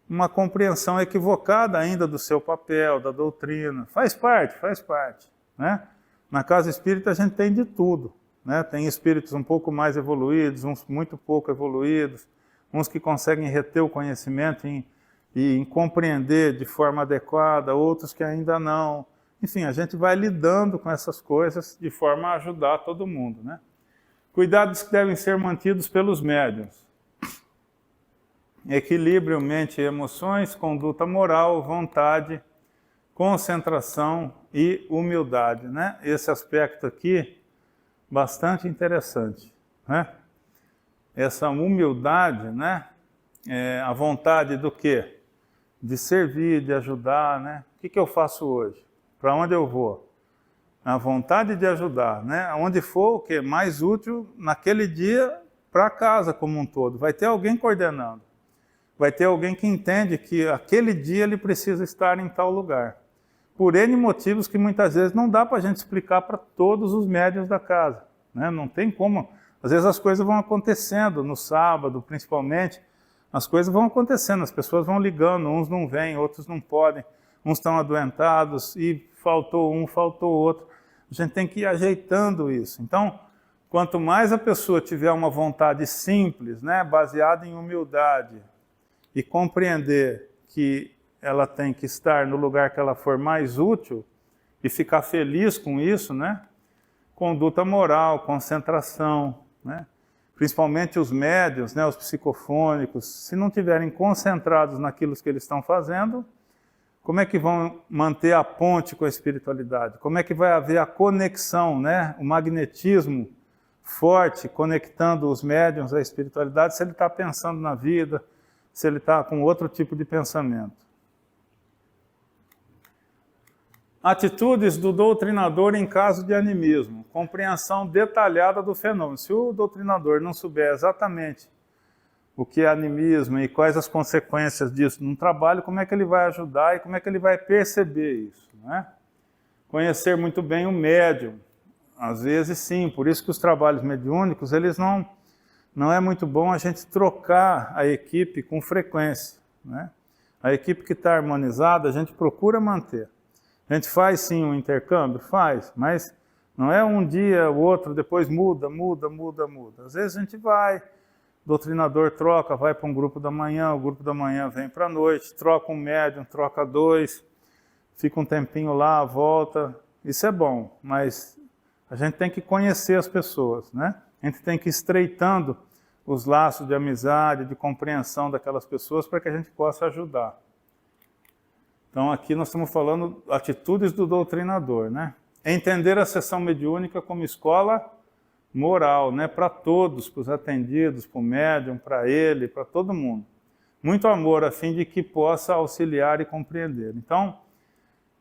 Uma compreensão equivocada ainda do seu papel, da doutrina. Faz parte, né? Na casa espírita a gente tem de tudo, né? Tem espíritos um pouco mais evoluídos, uns muito pouco evoluídos, uns que conseguem reter o conhecimento e em compreender de forma adequada, outros que ainda não. Enfim, a gente vai lidando com essas coisas de forma a ajudar todo mundo, né? Cuidados que devem ser mantidos pelos médiuns. Equilíbrio, mente e emoções, conduta moral, vontade, concentração e humildade, né? Esse aspecto aqui, bastante interessante, né? Essa humildade, né? A vontade do quê? De servir, de ajudar, né? O que eu faço hoje? Para onde eu vou? A vontade de ajudar, né? Onde for o que mais útil naquele dia para a casa como um todo. Vai ter alguém coordenando. Vai ter alguém que entende que aquele dia ele precisa estar em tal lugar. Por N motivos que muitas vezes não dá para a gente explicar para todos os médiuns da casa. Né? Não tem como. Às vezes as coisas vão acontecendo, no sábado principalmente, as coisas vão acontecendo, as pessoas vão ligando, uns não vêm, outros não podem, uns estão adoentados e faltou um, faltou outro. A gente tem que ir ajeitando isso. Então, quanto mais a pessoa tiver uma vontade simples, né, baseada em humildade, e compreender que ela tem que estar no lugar que ela for mais útil e ficar feliz com isso, né? Conduta moral, concentração, né? Principalmente os médiuns, né, os psicofônicos, se não estiverem concentrados naquilo que eles estão fazendo, como é que vão manter a ponte com a espiritualidade? Como é que vai haver a conexão, né? O magnetismo forte conectando os médiuns à espiritualidade se ele está pensando na vida, se ele está com outro tipo de pensamento. Atitudes do doutrinador em caso de animismo. Compreensão detalhada do fenômeno. Se o doutrinador não souber exatamente o que é animismo e quais as consequências disso no trabalho, como é que ele vai ajudar e como é que ele vai perceber isso, né? Conhecer muito bem o médium. Às vezes sim, por isso que os trabalhos mediúnicos, eles não é muito bom a gente trocar a equipe com frequência, né? A equipe que está harmonizada, a gente procura manter. A gente faz sim um intercâmbio? Faz, mas não é um dia, o outro, depois muda. Às vezes a gente vai, o doutrinador troca, vai para um grupo da manhã, o grupo da manhã vem para a noite, troca um médium, troca dois, fica um tempinho lá, volta. Isso é bom, mas a gente tem que conhecer as pessoas, né? A gente tem que ir estreitando os laços de amizade, de compreensão daquelas pessoas para que a gente possa ajudar. Então aqui nós estamos falando atitudes do doutrinador, né? Entender a sessão mediúnica como escola moral, né? Para todos, para os atendidos, para o médium, para ele, para todo mundo. Muito amor a fim de que possa auxiliar e compreender. Então,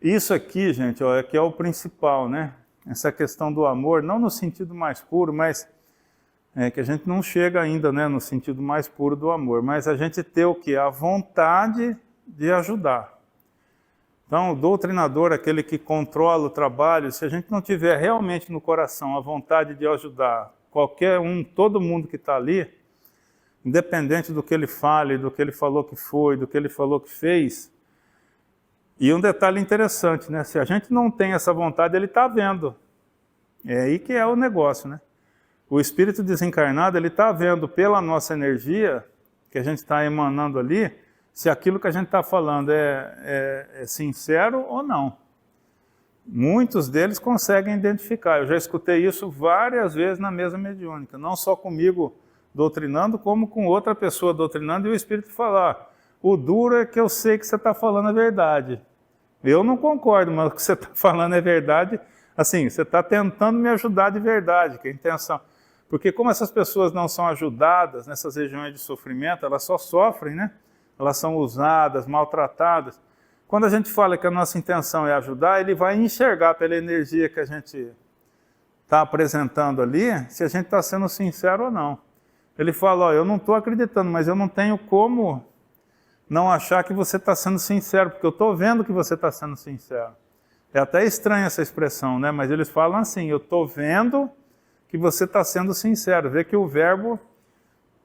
isso aqui, gente, ó, que é o principal, né? Essa questão do amor, não no sentido mais puro, mas que a gente não chega ainda, né, no sentido mais puro do amor, mas a gente ter o quê? A vontade de ajudar. Então, o doutrinador, aquele que controla o trabalho, se a gente não tiver realmente no coração a vontade de ajudar qualquer um, todo mundo que está ali, independente do que ele fale, do que ele falou que foi, do que ele falou que fez. E um detalhe interessante, né? Se a gente não tem essa vontade, ele está vendo. É aí que é o negócio, né? O espírito desencarnado, ele está vendo pela nossa energia, que a gente está emanando ali, se aquilo que a gente está falando é sincero ou não. Muitos deles conseguem identificar. Eu já escutei isso várias vezes na mesa mediúnica, não só comigo doutrinando, como com outra pessoa doutrinando, e o espírito falar: o duro é que eu sei que você está falando a verdade. Eu não concordo, mas o que você está falando é verdade. Assim, você está tentando me ajudar de verdade, que é a intenção. Porque como essas pessoas não são ajudadas nessas regiões de sofrimento, elas só sofrem, né? Elas são usadas, maltratadas. Quando a gente fala que a nossa intenção é ajudar, ele vai enxergar pela energia que a gente está apresentando ali, se a gente está sendo sincero ou não. Ele fala: ó, eu não estou acreditando, mas eu não tenho como não achar que você está sendo sincero, porque eu estou vendo que você está sendo sincero. É até estranha essa expressão, né? Mas eles falam assim: eu estou vendo que você está sendo sincero. Vê que o verbo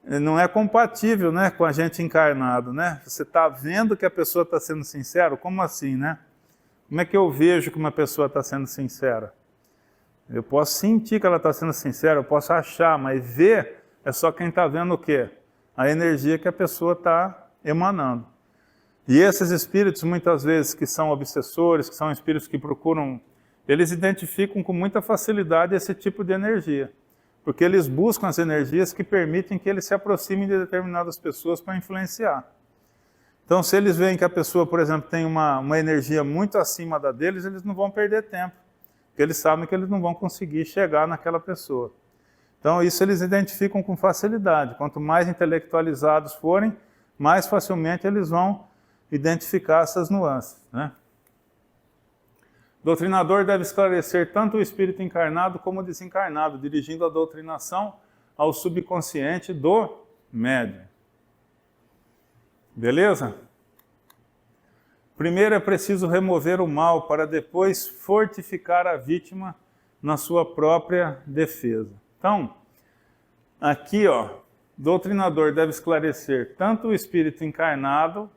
não é compatível, né, com a gente encarnado, né? Você está vendo que a pessoa está sendo sincera? Como assim, né? Como é que eu vejo que uma pessoa está sendo sincera? Eu posso sentir que ela está sendo sincera, eu posso achar, mas ver é só quem está vendo o quê? A energia que a pessoa está emanando. E esses espíritos, muitas vezes, que são obsessores, que são espíritos que procuram, eles identificam com muita facilidade esse tipo de energia, porque eles buscam as energias que permitem que eles se aproximem de determinadas pessoas para influenciar. Então, se eles veem que a pessoa, por exemplo, tem uma energia muito acima da deles, eles não vão perder tempo, porque eles sabem que eles não vão conseguir chegar naquela pessoa. Então, isso eles identificam com facilidade. Quanto mais intelectualizados forem, mais facilmente eles vão identificar essas nuances, né? O doutrinador deve esclarecer tanto o espírito encarnado como o desencarnado, dirigindo a doutrinação ao subconsciente do médium. Beleza? Primeiro é preciso remover o mal para depois fortificar a vítima na sua própria defesa. Então, aqui, ó, o doutrinador deve esclarecer tanto o espírito encarnado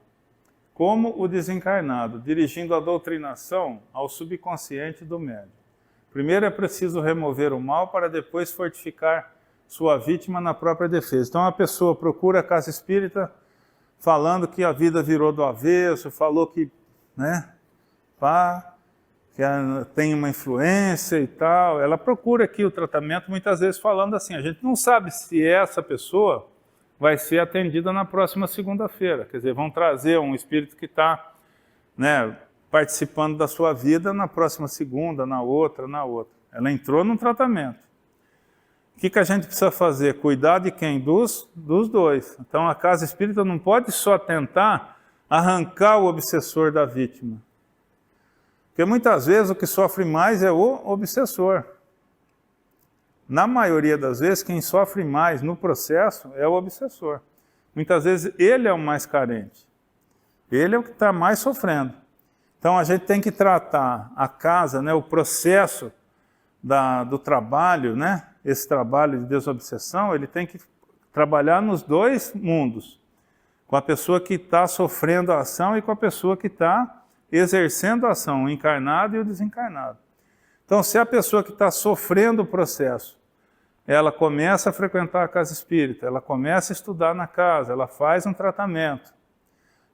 como o desencarnado, dirigindo a doutrinação ao subconsciente do médium. Primeiro é preciso remover o mal para depois fortificar sua vítima na própria defesa. Então a pessoa procura a casa espírita falando que a vida virou do avesso, falou que, né, que tem uma influência e tal. Ela procura aqui o tratamento, muitas vezes falando assim: a gente não sabe se essa pessoa vai ser atendida na próxima segunda-feira. Quer dizer, vão trazer um espírito que está, né, participando da sua vida na próxima segunda, na outra. Ela entrou num tratamento. O que a gente precisa fazer? Cuidar de quem? Dos dois. Então a casa espírita não pode só tentar arrancar o obsessor da vítima. Porque muitas vezes o que sofre mais é o obsessor. Na maioria das vezes, quem sofre mais no processo é o obsessor. Muitas vezes ele é o mais carente. Ele é o que está mais sofrendo. Então a gente tem que tratar a casa, né, o processo do trabalho, né, esse trabalho de desobsessão, ele tem que trabalhar nos dois mundos. Com a pessoa que está sofrendo a ação e com a pessoa que está exercendo a ação, o encarnado e o desencarnado. Então, se a pessoa que está sofrendo o processo, ela começa a frequentar a casa espírita, ela começa a estudar na casa, ela faz um tratamento,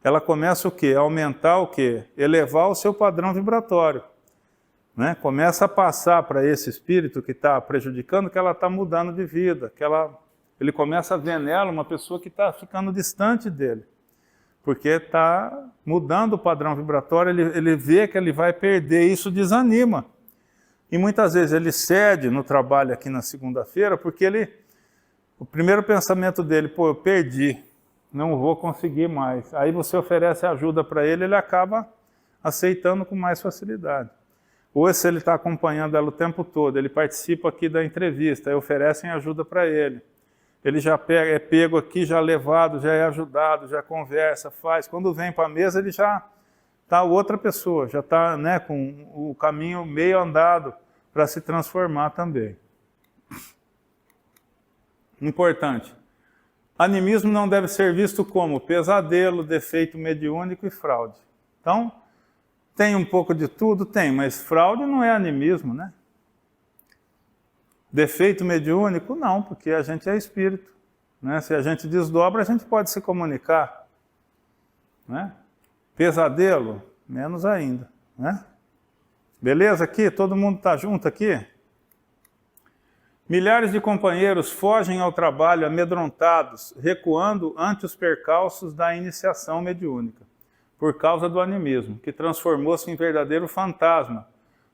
ela começa o quê? A aumentar o quê? Elevar o seu padrão vibratório. Né? Começa a passar para esse espírito que está prejudicando que ela está mudando de vida, que ele começa a ver nela uma pessoa que está ficando distante dele, porque está mudando o padrão vibratório, ele vê que ele vai perder, isso desanima. E muitas vezes ele cede no trabalho aqui na segunda-feira, porque o primeiro pensamento dele, pô, eu perdi, não vou conseguir mais. Aí você oferece ajuda para ele, ele acaba aceitando com mais facilidade. Ou se ele está acompanhando ela o tempo todo, ele participa aqui da entrevista, aí oferecem ajuda para ele. Ele já é pego aqui, já levado, já é ajudado, já conversa, faz. Quando vem para a mesa, ele já está outra pessoa, já está, né, com o caminho meio andado para se transformar também. Importante. Animismo não deve ser visto como pesadelo, defeito mediúnico e fraude. Então, tem um pouco de tudo? Tem, mas fraude não é animismo, né? Defeito mediúnico? Não, porque a gente é espírito. Né? Se a gente desdobra, a gente pode se comunicar. Né? Pesadelo? Menos ainda. Né? Beleza aqui? Todo mundo está junto aqui? Milhares de companheiros fogem ao trabalho amedrontados, recuando ante os percalços da iniciação mediúnica, por causa do animismo, que transformou-se em verdadeiro fantasma,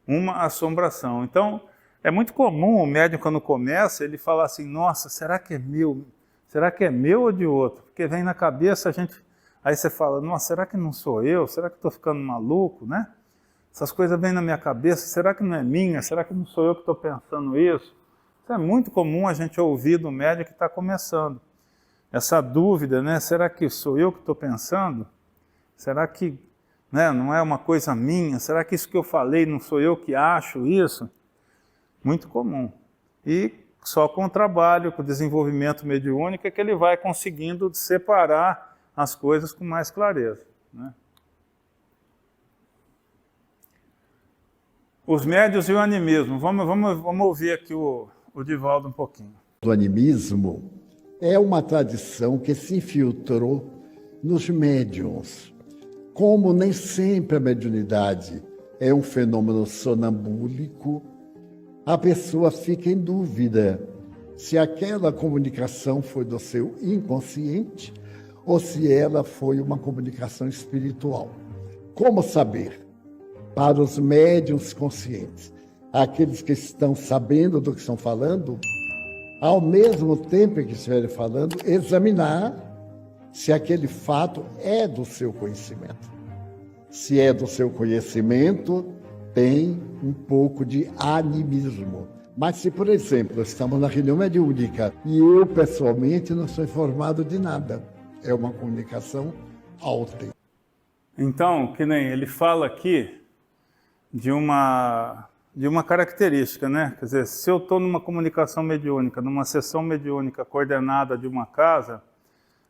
uma assombração. Então, é muito comum o médium, quando começa, ele falar assim, nossa, será que é meu? Será que é meu ou de outro? Porque vem na cabeça, aí você fala, nossa, será que não sou eu? Será que estou ficando maluco, né? Essas coisas vêm na minha cabeça, será que não é minha? Será que não sou eu que estou pensando isso? Isso é muito comum a gente ouvir do médium que está começando. Essa dúvida, né? Será que sou eu que estou pensando? Será que, né, não é uma coisa minha? Será que isso que eu falei não sou eu que acho isso? Muito comum. E só com o trabalho, com o desenvolvimento mediúnico, é que ele vai conseguindo separar as coisas com mais clareza. Né? Os médiuns e o animismo. Vamos ouvir aqui o Divaldo um pouquinho. O animismo é uma tradição que se infiltrou nos médiuns. Como nem sempre a mediunidade é um fenômeno sonambúlico, a pessoa fica em dúvida se aquela comunicação foi do seu inconsciente ou se ela foi uma comunicação espiritual. Como saber? Para os médiuns conscientes, aqueles que estão sabendo do que estão falando, ao mesmo tempo que estiverem falando, examinar se aquele fato é do seu conhecimento. Se é do seu conhecimento, tem um pouco de animismo. Mas se, por exemplo, estamos na reunião mediúnica e eu, pessoalmente, não sou informado de nada, é uma comunicação autêntica. Então, que nem ele fala aqui de uma característica, né? Quer dizer, se eu estou numa comunicação mediúnica, numa sessão mediúnica coordenada de uma casa,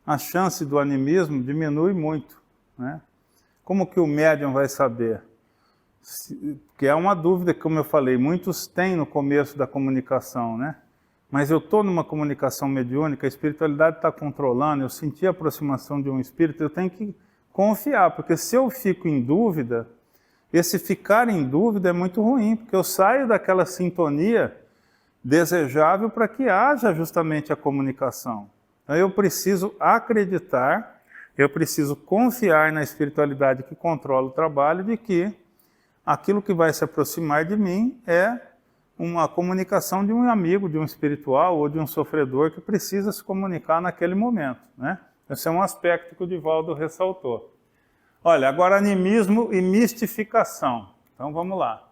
a chance do animismo diminui muito, né? Como que o médium vai saber? Que é uma dúvida que, como eu falei, muitos têm no começo da comunicação, né? Mas eu estou numa comunicação mediúnica, a espiritualidade está controlando, eu senti a aproximação de um espírito, eu tenho que confiar, porque se eu fico em dúvida, esse ficar em dúvida é muito ruim, porque eu saio daquela sintonia desejável para que haja justamente a comunicação. Então eu preciso acreditar, eu preciso confiar na espiritualidade que controla o trabalho, de que aquilo que vai se aproximar de mim é uma comunicação de um amigo, de um espiritual ou de um sofredor que precisa se comunicar naquele momento, né? Esse é um aspecto que o Divaldo ressaltou. Olha, agora animismo e mistificação. Então vamos lá.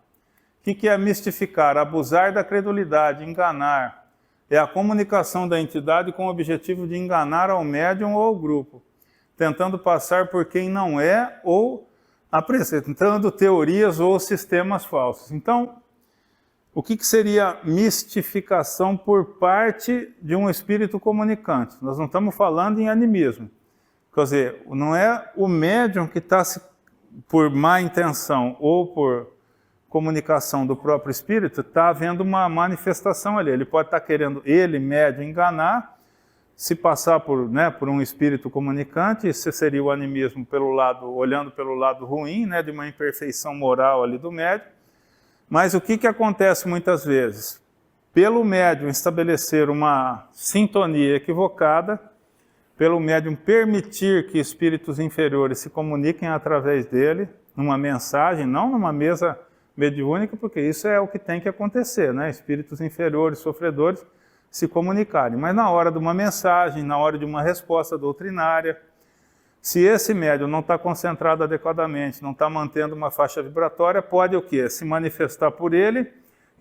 O que é mistificar? Abusar da credulidade, enganar. É a comunicação da entidade com o objetivo de enganar ao médium ou ao grupo, tentando passar por quem não é ou apresentando teorias ou sistemas falsos. Então, o que seria mistificação por parte de um espírito comunicante? Nós não estamos falando em animismo. Quer dizer, não é o médium que está se por má intenção ou por comunicação do próprio espírito, está havendo uma manifestação ali. Ele pode estar querendo, ele, médium, enganar, se passar por, né, por um espírito comunicante. Isso seria o animismo pelo lado, olhando pelo lado ruim, né, de uma imperfeição moral ali do médium. Mas o que acontece muitas vezes? Pelo médium estabelecer uma sintonia equivocada, pelo médium permitir que espíritos inferiores se comuniquem através dele, numa mensagem, não numa mesa mediúnica, porque isso é o que tem que acontecer, né? Espíritos inferiores, sofredores, se comunicarem. Mas na hora de uma mensagem, na hora de uma resposta doutrinária, se esse médium não está concentrado adequadamente, não está mantendo uma faixa vibratória, pode o quê? Se manifestar por ele,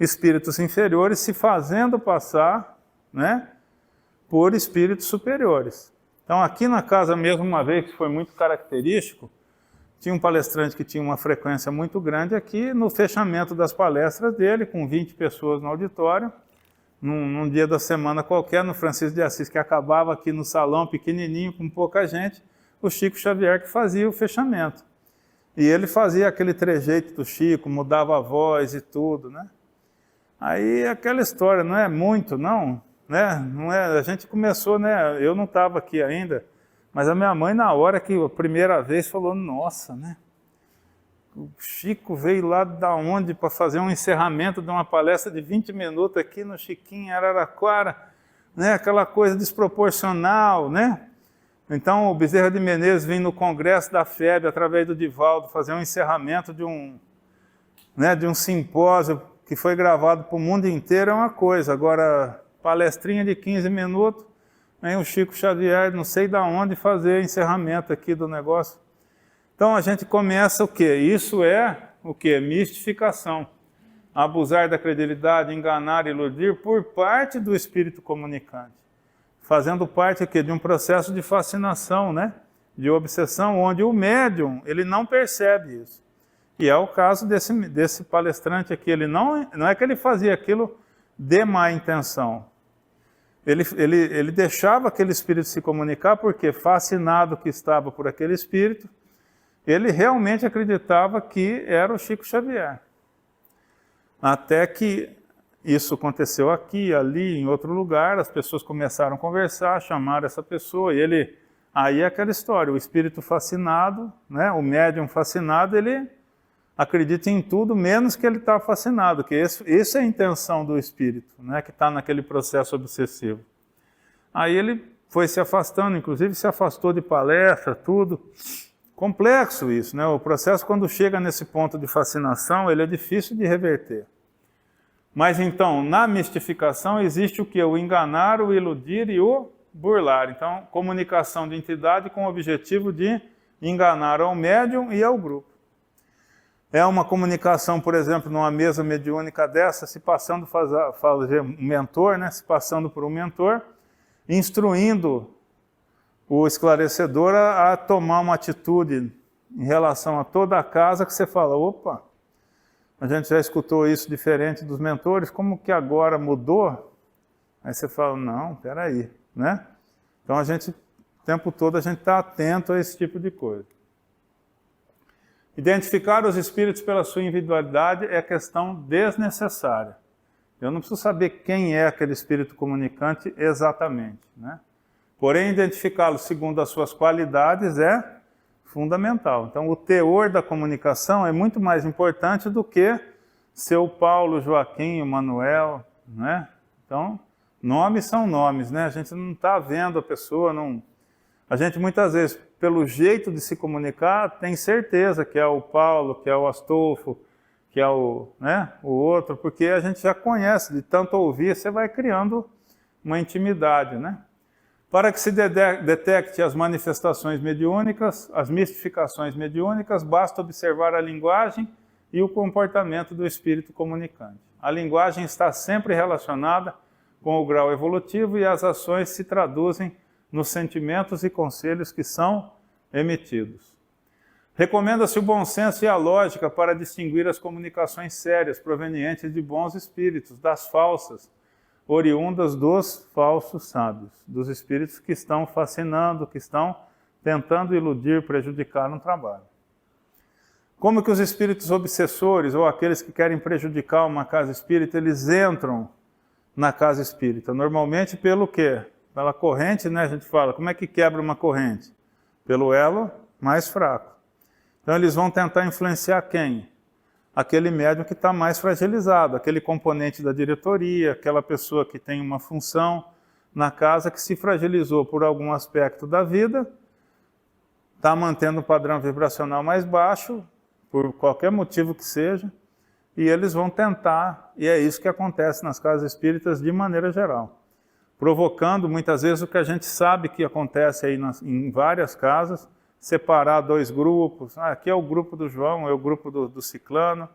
espíritos inferiores se fazendo passar, né, por espíritos superiores. Então aqui na casa mesmo, uma vez que foi muito característico, tinha um palestrante que tinha uma frequência muito grande aqui, no fechamento das palestras dele, com 20 pessoas no auditório, num dia da semana qualquer, no Francisco de Assis, que acabava aqui no salão pequenininho, com pouca gente, o Chico Xavier que fazia o fechamento. E ele fazia aquele trejeito do Chico, mudava a voz e tudo, né? Aí aquela história, não é muito, não, né? Não é, a gente começou, né? Eu não estava aqui ainda, mas a minha mãe, na hora que a primeira vez, falou, nossa, né? O Chico veio lá da onde para fazer um encerramento de uma palestra de 20 minutos aqui no Chiquinho, Araraquara, né? Aquela coisa desproporcional, né? Então o Bezerra de Menezes vem no congresso da FEB, através do Divaldo, fazer um encerramento de um simpósio que foi gravado para o mundo inteiro, é uma coisa. Agora, palestrinha de 15 minutos, vem o Chico Xavier, não sei de onde, fazer encerramento aqui do negócio. Então a gente começa o quê? Isso é o quê? Mistificação. Abusar da credibilidade, enganar, iludir por parte do espírito comunicante. Fazendo parte aqui de um processo de fascinação, né? De obsessão, onde o médium ele não percebe isso. E é o caso desse palestrante aqui. Ele não é que ele fazia aquilo de má intenção. Ele deixava aquele espírito se comunicar porque, fascinado que estava por aquele espírito, ele realmente acreditava que era o Chico Xavier. Até que isso aconteceu aqui, ali, em outro lugar, as pessoas começaram a conversar, chamaram essa pessoa, e aí é aquela história, o espírito fascinado, né, o médium fascinado, ele acredita em tudo, menos que ele está fascinado, que isso é a intenção do espírito, né, que está naquele processo obsessivo. Aí ele foi se afastando, inclusive se afastou de palestra, tudo. Complexo isso, né? O processo, quando chega nesse ponto de fascinação, ele é difícil de reverter. Mas então, na mistificação, existe o que? O enganar, o iludir e o burlar. Então, comunicação de entidade com o objetivo de enganar ao médium e ao grupo. É uma comunicação, por exemplo, numa mesa mediúnica dessa, se passando fazer um mentor, né? Se passando por um mentor, instruindo o esclarecedor a tomar uma atitude em relação a toda a casa, que você fala, opa, a gente já escutou isso diferente dos mentores, como que agora mudou? Aí você fala, não, peraí, né? Então a gente, o tempo todo, a gente está atento a esse tipo de coisa. Identificar os espíritos pela sua individualidade é questão desnecessária. Eu não preciso saber quem é aquele espírito comunicante exatamente, né? Porém, identificá-lo segundo as suas qualidades é fundamental. Então, o teor da comunicação é muito mais importante do que seu Paulo, Joaquim, Manuel, né? Então, nomes são nomes, né? A gente não está vendo a pessoa, não... A gente muitas vezes, pelo jeito de se comunicar, tem certeza que é o Paulo, que é o Astolfo, que é o outro, porque a gente já conhece, de tanto ouvir, você vai criando uma intimidade, né? Para que se detecte as manifestações mediúnicas, as mistificações mediúnicas, basta observar a linguagem e o comportamento do espírito comunicante. A linguagem está sempre relacionada com o grau evolutivo e as ações se traduzem nos sentimentos e conselhos que são emitidos. Recomenda-se o bom senso e a lógica para distinguir as comunicações sérias provenientes de bons espíritos, das falsas, oriundas dos falsos sábios, dos espíritos que estão fascinando, que estão tentando iludir, prejudicar um trabalho. Como que os espíritos obsessores, ou aqueles que querem prejudicar uma casa espírita, eles entram na casa espírita? Normalmente pelo quê? Pela corrente, né? A gente fala, como é que quebra uma corrente? Pelo elo mais fraco. Então eles vão tentar influenciar quem? Aquele médium que está mais fragilizado, aquele componente da diretoria, aquela pessoa que tem uma função na casa que se fragilizou por algum aspecto da vida, está mantendo o padrão vibracional mais baixo, por qualquer motivo que seja, e eles vão tentar, e é isso que acontece nas casas espíritas de maneira geral, provocando muitas vezes o que a gente sabe que acontece aí em várias casas, separar dois grupos, aqui é o grupo do João, é o grupo do ciclano,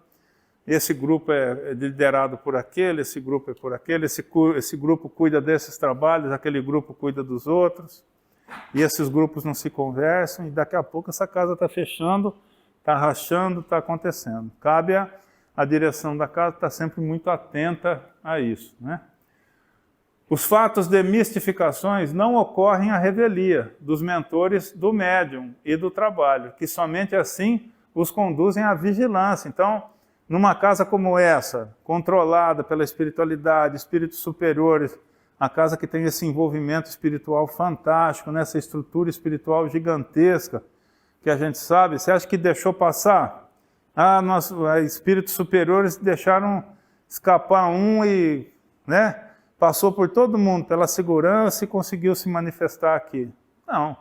esse grupo é liderado por aquele, esse grupo é por aquele, esse grupo cuida desses trabalhos, aquele grupo cuida dos outros, e esses grupos não se conversam, e daqui a pouco essa casa está fechando, está rachando, está acontecendo. Cabe a direção da casa estar sempre muito atenta a isso, né? Os fatos de mistificações não ocorrem à revelia dos mentores do médium e do trabalho, que somente assim os conduzem à vigilância. Então, numa casa como essa, controlada pela espiritualidade, espíritos superiores, a casa que tem esse envolvimento espiritual fantástico, nessa estrutura espiritual gigantesca, que a gente sabe, você acha que deixou passar? Espíritos superiores deixaram escapar um e, né, passou por todo mundo, pela segurança e conseguiu se manifestar aqui. Não,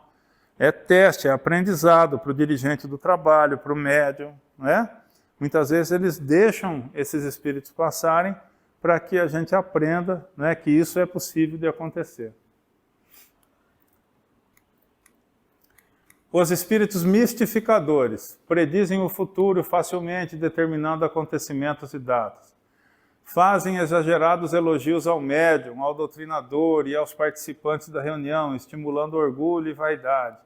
é teste, é aprendizado para o dirigente do trabalho, para o médium, né? Muitas vezes eles deixam esses espíritos passarem para que a gente aprenda, né, que isso é possível de acontecer. Os espíritos mistificadores predizem o futuro facilmente, determinando acontecimentos e datas. Fazem exagerados elogios ao médium, ao doutrinador e aos participantes da reunião, estimulando orgulho e vaidade,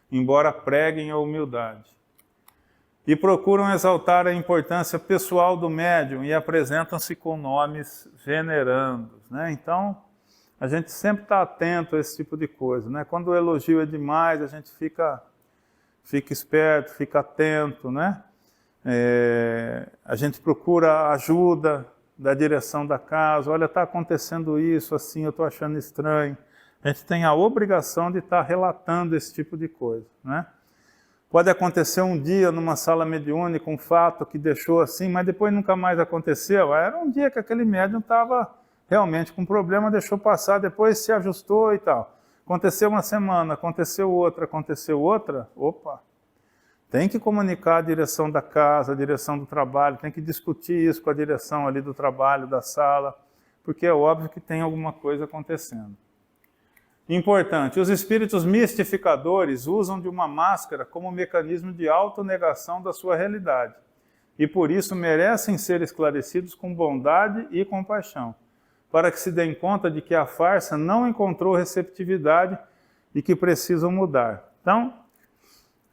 embora preguem a humildade. E procuram exaltar a importância pessoal do médium e apresentam-se com nomes venerandos, né? Então, a gente sempre está atento a esse tipo de coisa, né? Quando o elogio é demais, a gente fica esperto, fica atento, né? A gente procura ajuda da direção da casa. Olha, está acontecendo isso, assim, eu estou achando estranho. A gente tem a obrigação de estar relatando esse tipo de coisa, né? Pode acontecer um dia numa sala mediúnica um fato que deixou assim, mas depois nunca mais aconteceu. Era um dia que aquele médium estava realmente com problema, deixou passar, depois se ajustou e tal. Aconteceu uma semana, aconteceu outra, opa! Tem que comunicar a direção da casa, a direção do trabalho, tem que discutir isso com a direção ali do trabalho, da sala, porque é óbvio que tem alguma coisa acontecendo. Importante, os espíritos mistificadores usam de uma máscara como mecanismo de autonegação da sua realidade, e por isso merecem ser esclarecidos com bondade e compaixão, para que se deem conta de que a farsa não encontrou receptividade e que precisam mudar. Então,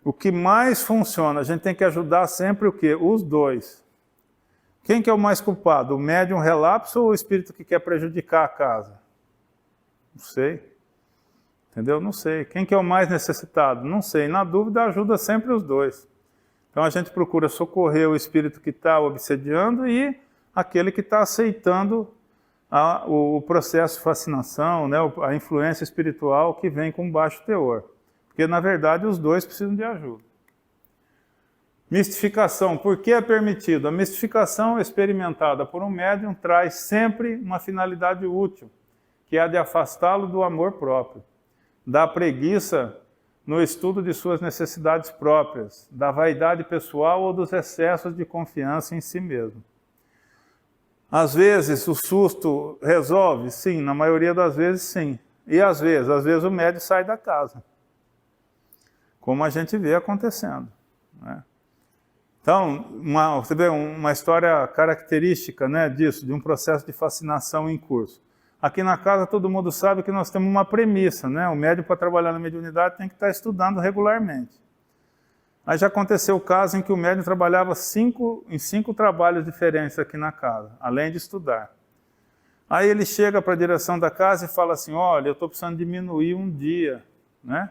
o que mais funciona, a gente tem que ajudar sempre o quê? Os dois. Quem que é o mais culpado? O médium relapso ou o espírito que quer prejudicar a casa? Não sei. Entendeu? Não sei. Quem que é o mais necessitado? Não sei. Na dúvida, ajuda sempre os dois. Então a gente procura socorrer o espírito que está obsediando e aquele que está aceitando o processo de fascinação, né, a influência espiritual que vem com baixo teor. Porque, na verdade, os dois precisam de ajuda. Mistificação. Por que é permitido? A mistificação experimentada por um médium traz sempre uma finalidade útil, que é a de afastá-lo do amor próprio, da preguiça no estudo de suas necessidades próprias, da vaidade pessoal ou dos excessos de confiança em si mesmo. Às vezes o susto resolve? Sim, na maioria das vezes sim. E às vezes o médium sai da casa, como a gente vê acontecendo, né? Então, você vê uma história característica, né, disso, de um processo de fascinação em curso. Aqui na casa todo mundo sabe que nós temos uma premissa, né? O médium, para trabalhar na mediunidade, tem que estar estudando regularmente. Aí já aconteceu o caso em que o médium trabalhava em 5 trabalhos diferentes aqui na casa, além de estudar. Aí ele chega para a direção da casa e fala assim, olha, eu estou precisando diminuir um dia, né?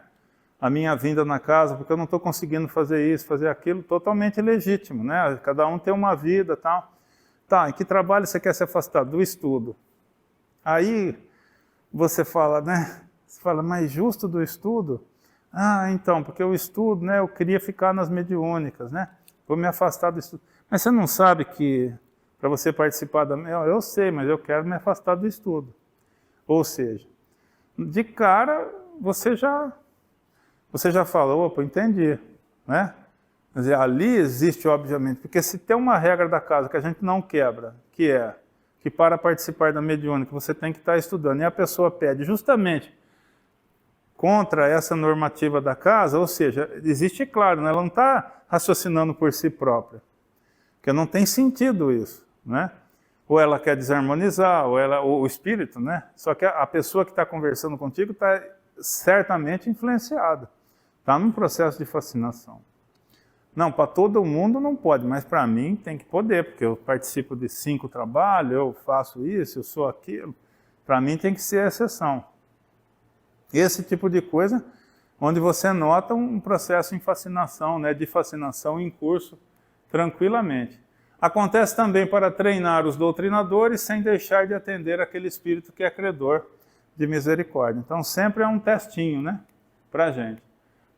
a minha vinda na casa, porque eu não estou conseguindo fazer isso, fazer aquilo, totalmente legítimo, né? Cada um tem uma vida e tal. Tá, em que trabalho você quer se afastar? Do estudo. Aí você fala, né? Você fala, mas justo do estudo? Ah, então, porque o estudo, né? Eu queria ficar nas mediúnicas, né? Vou me afastar do estudo. Mas você não sabe que para você participar da... Eu sei, mas eu quero me afastar do estudo. Ou seja, de cara você já fala, opa, entendi, né? Quer dizer, ali existe, obviamente, porque se tem uma regra da casa que a gente não quebra, que é que para participar da mediúnica você tem que estar estudando, e a pessoa pede justamente contra essa normativa da casa, ou seja, existe, claro, né? Ela não está raciocinando por si própria, porque não tem sentido isso, né? Ou ela quer desarmonizar, ou o espírito, né? Só que a pessoa que está conversando contigo está certamente influenciada, está num processo de fascinação. Não, para todo mundo não pode, mas para mim tem que poder, porque eu participo de 5 trabalhos, eu faço isso, eu sou aquilo. Para mim tem que ser exceção. Esse tipo de coisa, onde você nota um processo em fascinação, né, de fascinação em curso, tranquilamente. Acontece também para treinar os doutrinadores sem deixar de atender aquele espírito que é credor de misericórdia. Então sempre é um testinho, né, para a gente.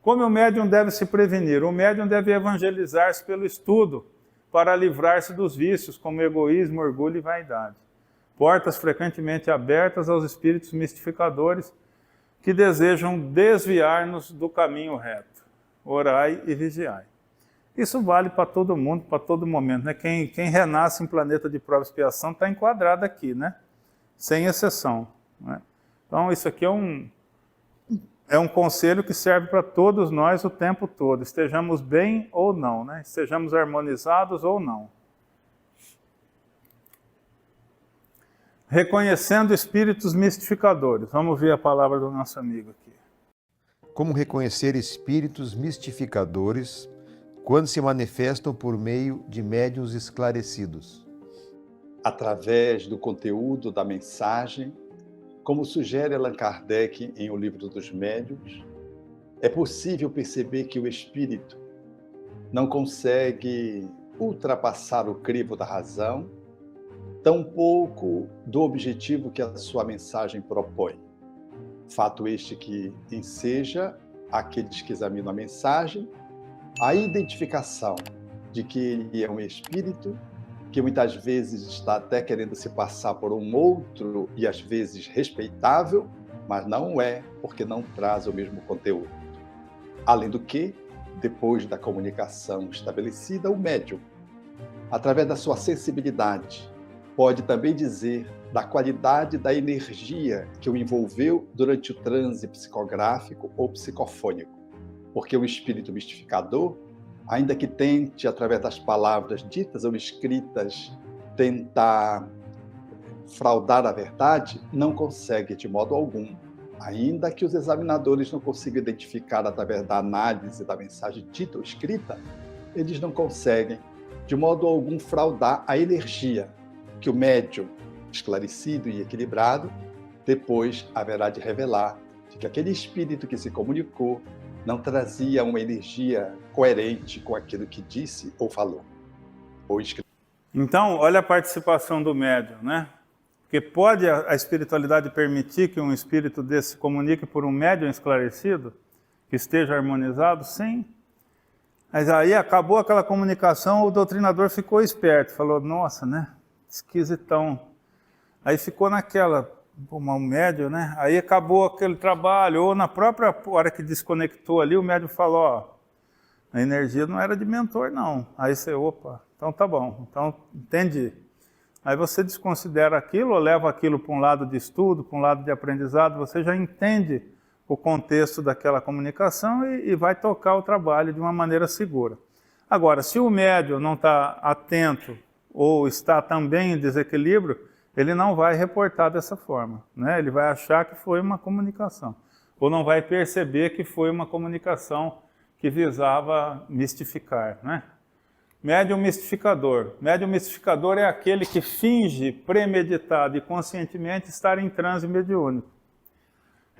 Como o médium deve se prevenir? O médium deve evangelizar-se pelo estudo para livrar-se dos vícios, como egoísmo, orgulho e vaidade. Portas frequentemente abertas aos espíritos mistificadores que desejam desviar-nos do caminho reto. Orai e vigiai. Isso vale para todo mundo, para todo momento, né? Quem renasce em planeta de prova e expiação está enquadrado aqui, né? Sem exceção, né? Então isso aqui é um conselho que serve para todos nós o tempo todo, estejamos bem ou não, né? Estejamos harmonizados ou não. Reconhecendo espíritos mistificadores. Vamos ver a palavra do nosso amigo aqui. Como reconhecer espíritos mistificadores quando se manifestam por meio de médiuns esclarecidos? Através do conteúdo da mensagem, como sugere Allan Kardec em O Livro dos Médiuns, é possível perceber que o espírito não consegue ultrapassar o crivo da razão, tampouco do objetivo que a sua mensagem propõe. Fato este que enseja aqueles que examinam a mensagem a identificação de que ele é um espírito que muitas vezes está até querendo se passar por um outro e às vezes respeitável, mas não é, porque não traz o mesmo conteúdo. Além do que, depois da comunicação estabelecida, o médium, através da sua sensibilidade, pode também dizer da qualidade da energia que o envolveu durante o transe psicográfico ou psicofônico, porque o espírito mistificador, ainda que tente, através das palavras ditas ou escritas, tentar fraudar a verdade, não consegue de modo algum. Ainda que os examinadores não consigam identificar através da análise da mensagem dita ou escrita, eles não conseguem, de modo algum, fraudar a energia que o médium, esclarecido e equilibrado, depois haverá de revelar de que aquele espírito que se comunicou não trazia uma energia coerente com aquilo que disse ou falou, ou escreveu. Então, olha a participação do médium, né? Porque pode a espiritualidade permitir que um espírito desse se comunique por um médium esclarecido, que esteja harmonizado? Sim. Mas aí acabou aquela comunicação, o doutrinador ficou esperto, falou, nossa, né? Esquisitão. Aí ficou naquela, um médium, né? Aí acabou aquele trabalho, ou na própria hora que desconectou ali, o médium falou, ó, a energia não era de mentor, não. Aí você, opa, então tá bom, então entendi. Aí você desconsidera aquilo, ou leva aquilo para um lado de estudo, para um lado de aprendizado, você já entende o contexto daquela comunicação e vai tocar o trabalho de uma maneira segura. Agora, se o médium não está atento ou está também em desequilíbrio, ele não vai reportar dessa forma, né? Ele vai achar que foi uma comunicação, ou não vai perceber que foi uma comunicação que visava mistificar, né? Médium mistificador. Médium mistificador é aquele que finge premeditado e conscientemente estar em transe mediúnico,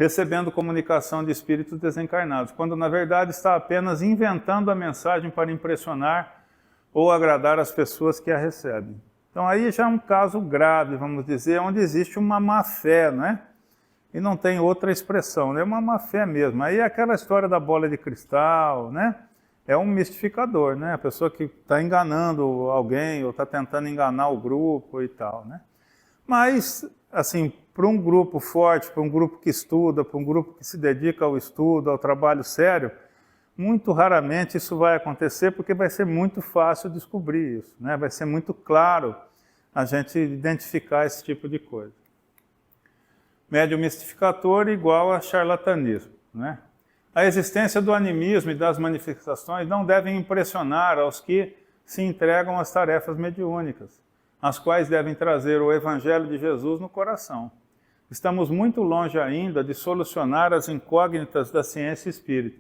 recebendo comunicação de espíritos desencarnados, quando na verdade está apenas inventando a mensagem para impressionar ou agradar as pessoas que a recebem. Então aí já é um caso grave, vamos dizer, onde existe uma má-fé, né? E não tem outra expressão, é uma má-fé mesmo. Aí é aquela história da bola de cristal, né? É um mistificador, né? A pessoa que está enganando alguém ou está tentando enganar o grupo e tal, né? Mas, assim, para um grupo forte, para um grupo que estuda, para um grupo que se dedica ao estudo, ao trabalho sério, muito raramente isso vai acontecer, porque vai ser muito fácil descobrir isso, né? Vai ser muito claro a gente identificar esse tipo de coisa. Médium mistificador igual a charlatanismo, né? A existência do animismo e das manifestações não devem impressionar aos que se entregam às tarefas mediúnicas, as quais devem trazer o Evangelho de Jesus no coração. Estamos muito longe ainda de solucionar as incógnitas da ciência espírita.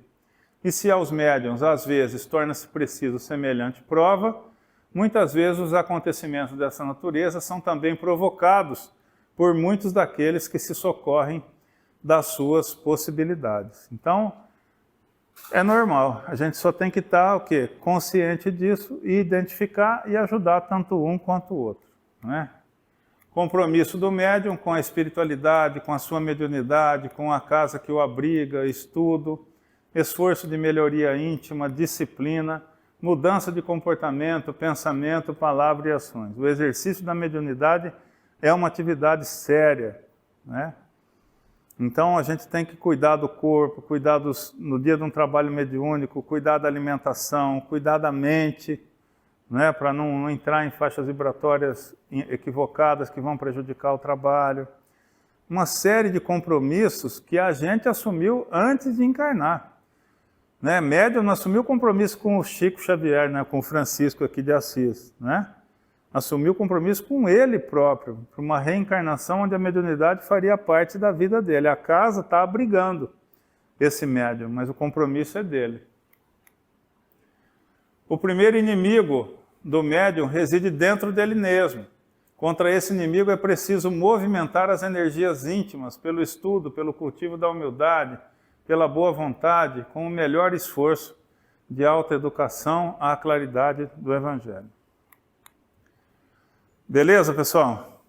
E se aos médiuns, às vezes, torna-se preciso semelhante prova, muitas vezes os acontecimentos dessa natureza são também provocados por muitos daqueles que se socorrem das suas possibilidades. Então, é normal, a gente só tem que estar o quê? Consciente disso e identificar e ajudar tanto um quanto o outro, né? Compromisso do médium com a espiritualidade, com a sua mediunidade, com a casa que o abriga, estudo, esforço de melhoria íntima, disciplina, mudança de comportamento, pensamento, palavra e ações. O exercício da mediunidade é uma atividade séria, né? Então a gente tem que cuidar do corpo, cuidar no dia de um trabalho mediúnico, cuidar da alimentação, cuidar da mente, né? Para não entrar em faixas vibratórias equivocadas que vão prejudicar o trabalho. Uma série de compromissos que a gente assumiu antes de encarnar. Né? Médium não assumiu compromisso com o Chico Xavier, né? Com o Francisco aqui de Assis, né? Assumiu compromisso com ele próprio, para uma reencarnação onde a mediunidade faria parte da vida dele. A casa está abrigando esse médium, mas o compromisso é dele. O primeiro inimigo do médium reside dentro dele mesmo. Contra esse inimigo é preciso movimentar as energias íntimas pelo estudo, pelo cultivo da humildade, pela boa vontade, com o melhor esforço de autoeducação à claridade do Evangelho. Beleza, pessoal?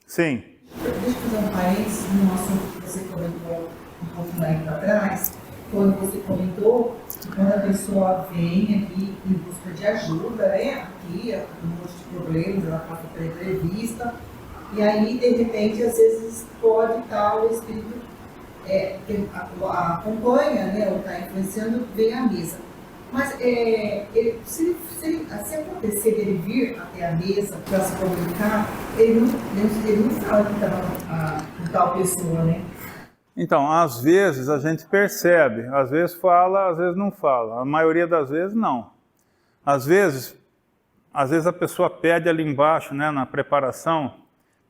Sim. Deixa eu fazer um parênteses no assunto que você comentou um pouco mais atrás, quando você comentou que quando a pessoa vem aqui em busca de ajuda, né, aqui, um monte de problemas, ela passa pela entrevista, e aí, de repente, às vezes pode estar o espírito que acompanha, né, ou está influenciando, vem à mesa. Mas se acontecer dele vir até a mesa para se comunicar, ele não fala que estava com tal pessoa, né? Então, às vezes a gente percebe, às vezes fala, às vezes não fala. A maioria das vezes não. Às vezes a pessoa pede ali embaixo, né, na preparação,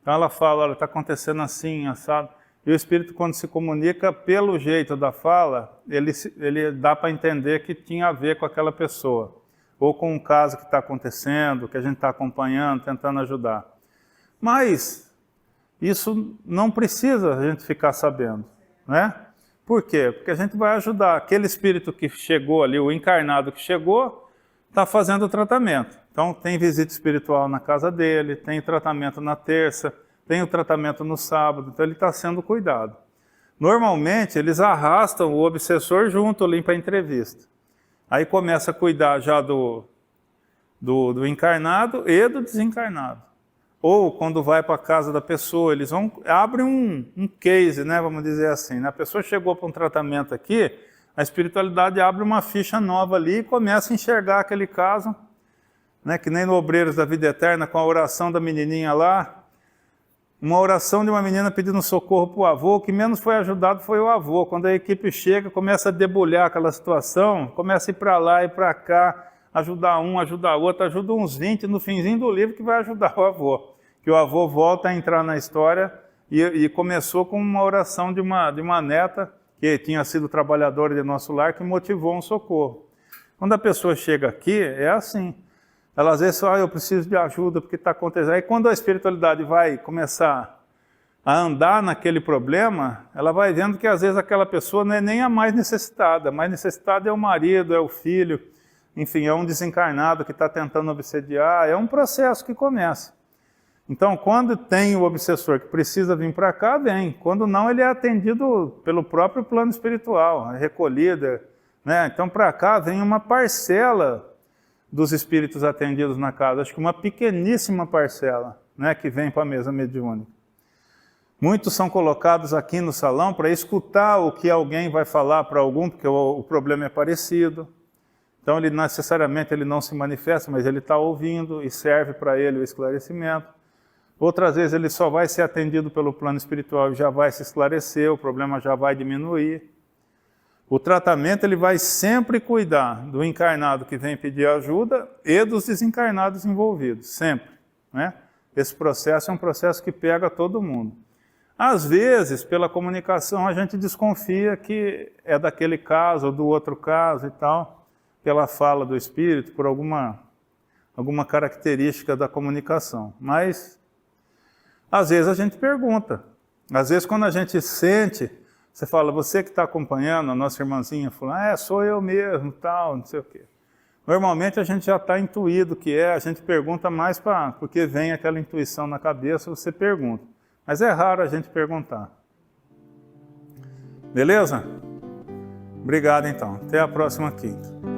então ela fala, olha, está acontecendo assim, assado. E o Espírito, quando se comunica, pelo jeito da fala, ele dá para entender que tinha a ver com aquela pessoa. Ou com um caso que está acontecendo, que a gente está acompanhando, tentando ajudar. Mas isso não precisa a gente ficar sabendo, né? Por quê? Porque a gente vai ajudar. Aquele espírito que chegou ali, o encarnado que chegou, está fazendo o tratamento. Então tem visita espiritual na casa dele, tem tratamento na terça, tem o tratamento no sábado, então ele está sendo cuidado. Normalmente, eles arrastam o obsessor junto ali para a entrevista. Aí começa a cuidar já do encarnado e do desencarnado. Ou quando vai para a casa da pessoa, eles abrem um case, né, vamos dizer assim. A pessoa chegou para um tratamento aqui, a espiritualidade abre uma ficha nova ali e começa a enxergar aquele caso, né, que nem no Obreiros da Vida Eterna, com a oração da menininha lá, uma oração de uma menina pedindo socorro para o avô, o que menos foi ajudado foi o avô. Quando a equipe chega, começa a debulhar aquela situação, começa a ir para lá e para cá, ajudar um, ajudar outro, ajuda uns 20 no finzinho do livro que vai ajudar o avô. Que o avô volta a entrar na história e começou com uma oração de uma neta que tinha sido trabalhadora de nosso lar, que motivou um socorro. Quando a pessoa chega aqui, é assim. Ela às vezes fala, eu preciso de ajuda porque está acontecendo. Aí quando a espiritualidade vai começar a andar naquele problema, ela vai vendo que às vezes aquela pessoa não é nem a mais necessitada é o marido, é o filho, enfim, é um desencarnado que está tentando obsediar, é um processo que começa. Então, quando tem o obsessor que precisa vir para cá, vem. Quando não, ele é atendido pelo próprio plano espiritual, é recolhido, né? Então, para cá vem uma parcela dos espíritos atendidos na casa, acho que uma pequeníssima parcela, né, que vem para a mesa mediúnica. Muitos são colocados aqui no salão para escutar o que alguém vai falar para algum, porque o problema é parecido. Então, ele necessariamente ele não se manifesta, mas ele está ouvindo e serve para ele o esclarecimento. Outras vezes ele só vai ser atendido pelo plano espiritual e já vai se esclarecer, o problema já vai diminuir. O tratamento ele vai sempre cuidar do encarnado que vem pedir ajuda e dos desencarnados envolvidos, sempre, né? Esse processo é um processo que pega todo mundo. Às vezes, pela comunicação, a gente desconfia que é daquele caso ou do outro caso e tal, pela fala do espírito, por alguma característica da comunicação. Mas, às vezes a gente pergunta. Às vezes, quando a gente sente, você fala, você que está acompanhando, a nossa irmãzinha, fala, sou eu mesmo, tal, não sei o quê. Normalmente a gente já está intuído que a gente pergunta mais porque vem aquela intuição na cabeça, você pergunta. Mas é raro a gente perguntar. Beleza? Obrigado então. Até a próxima quinta.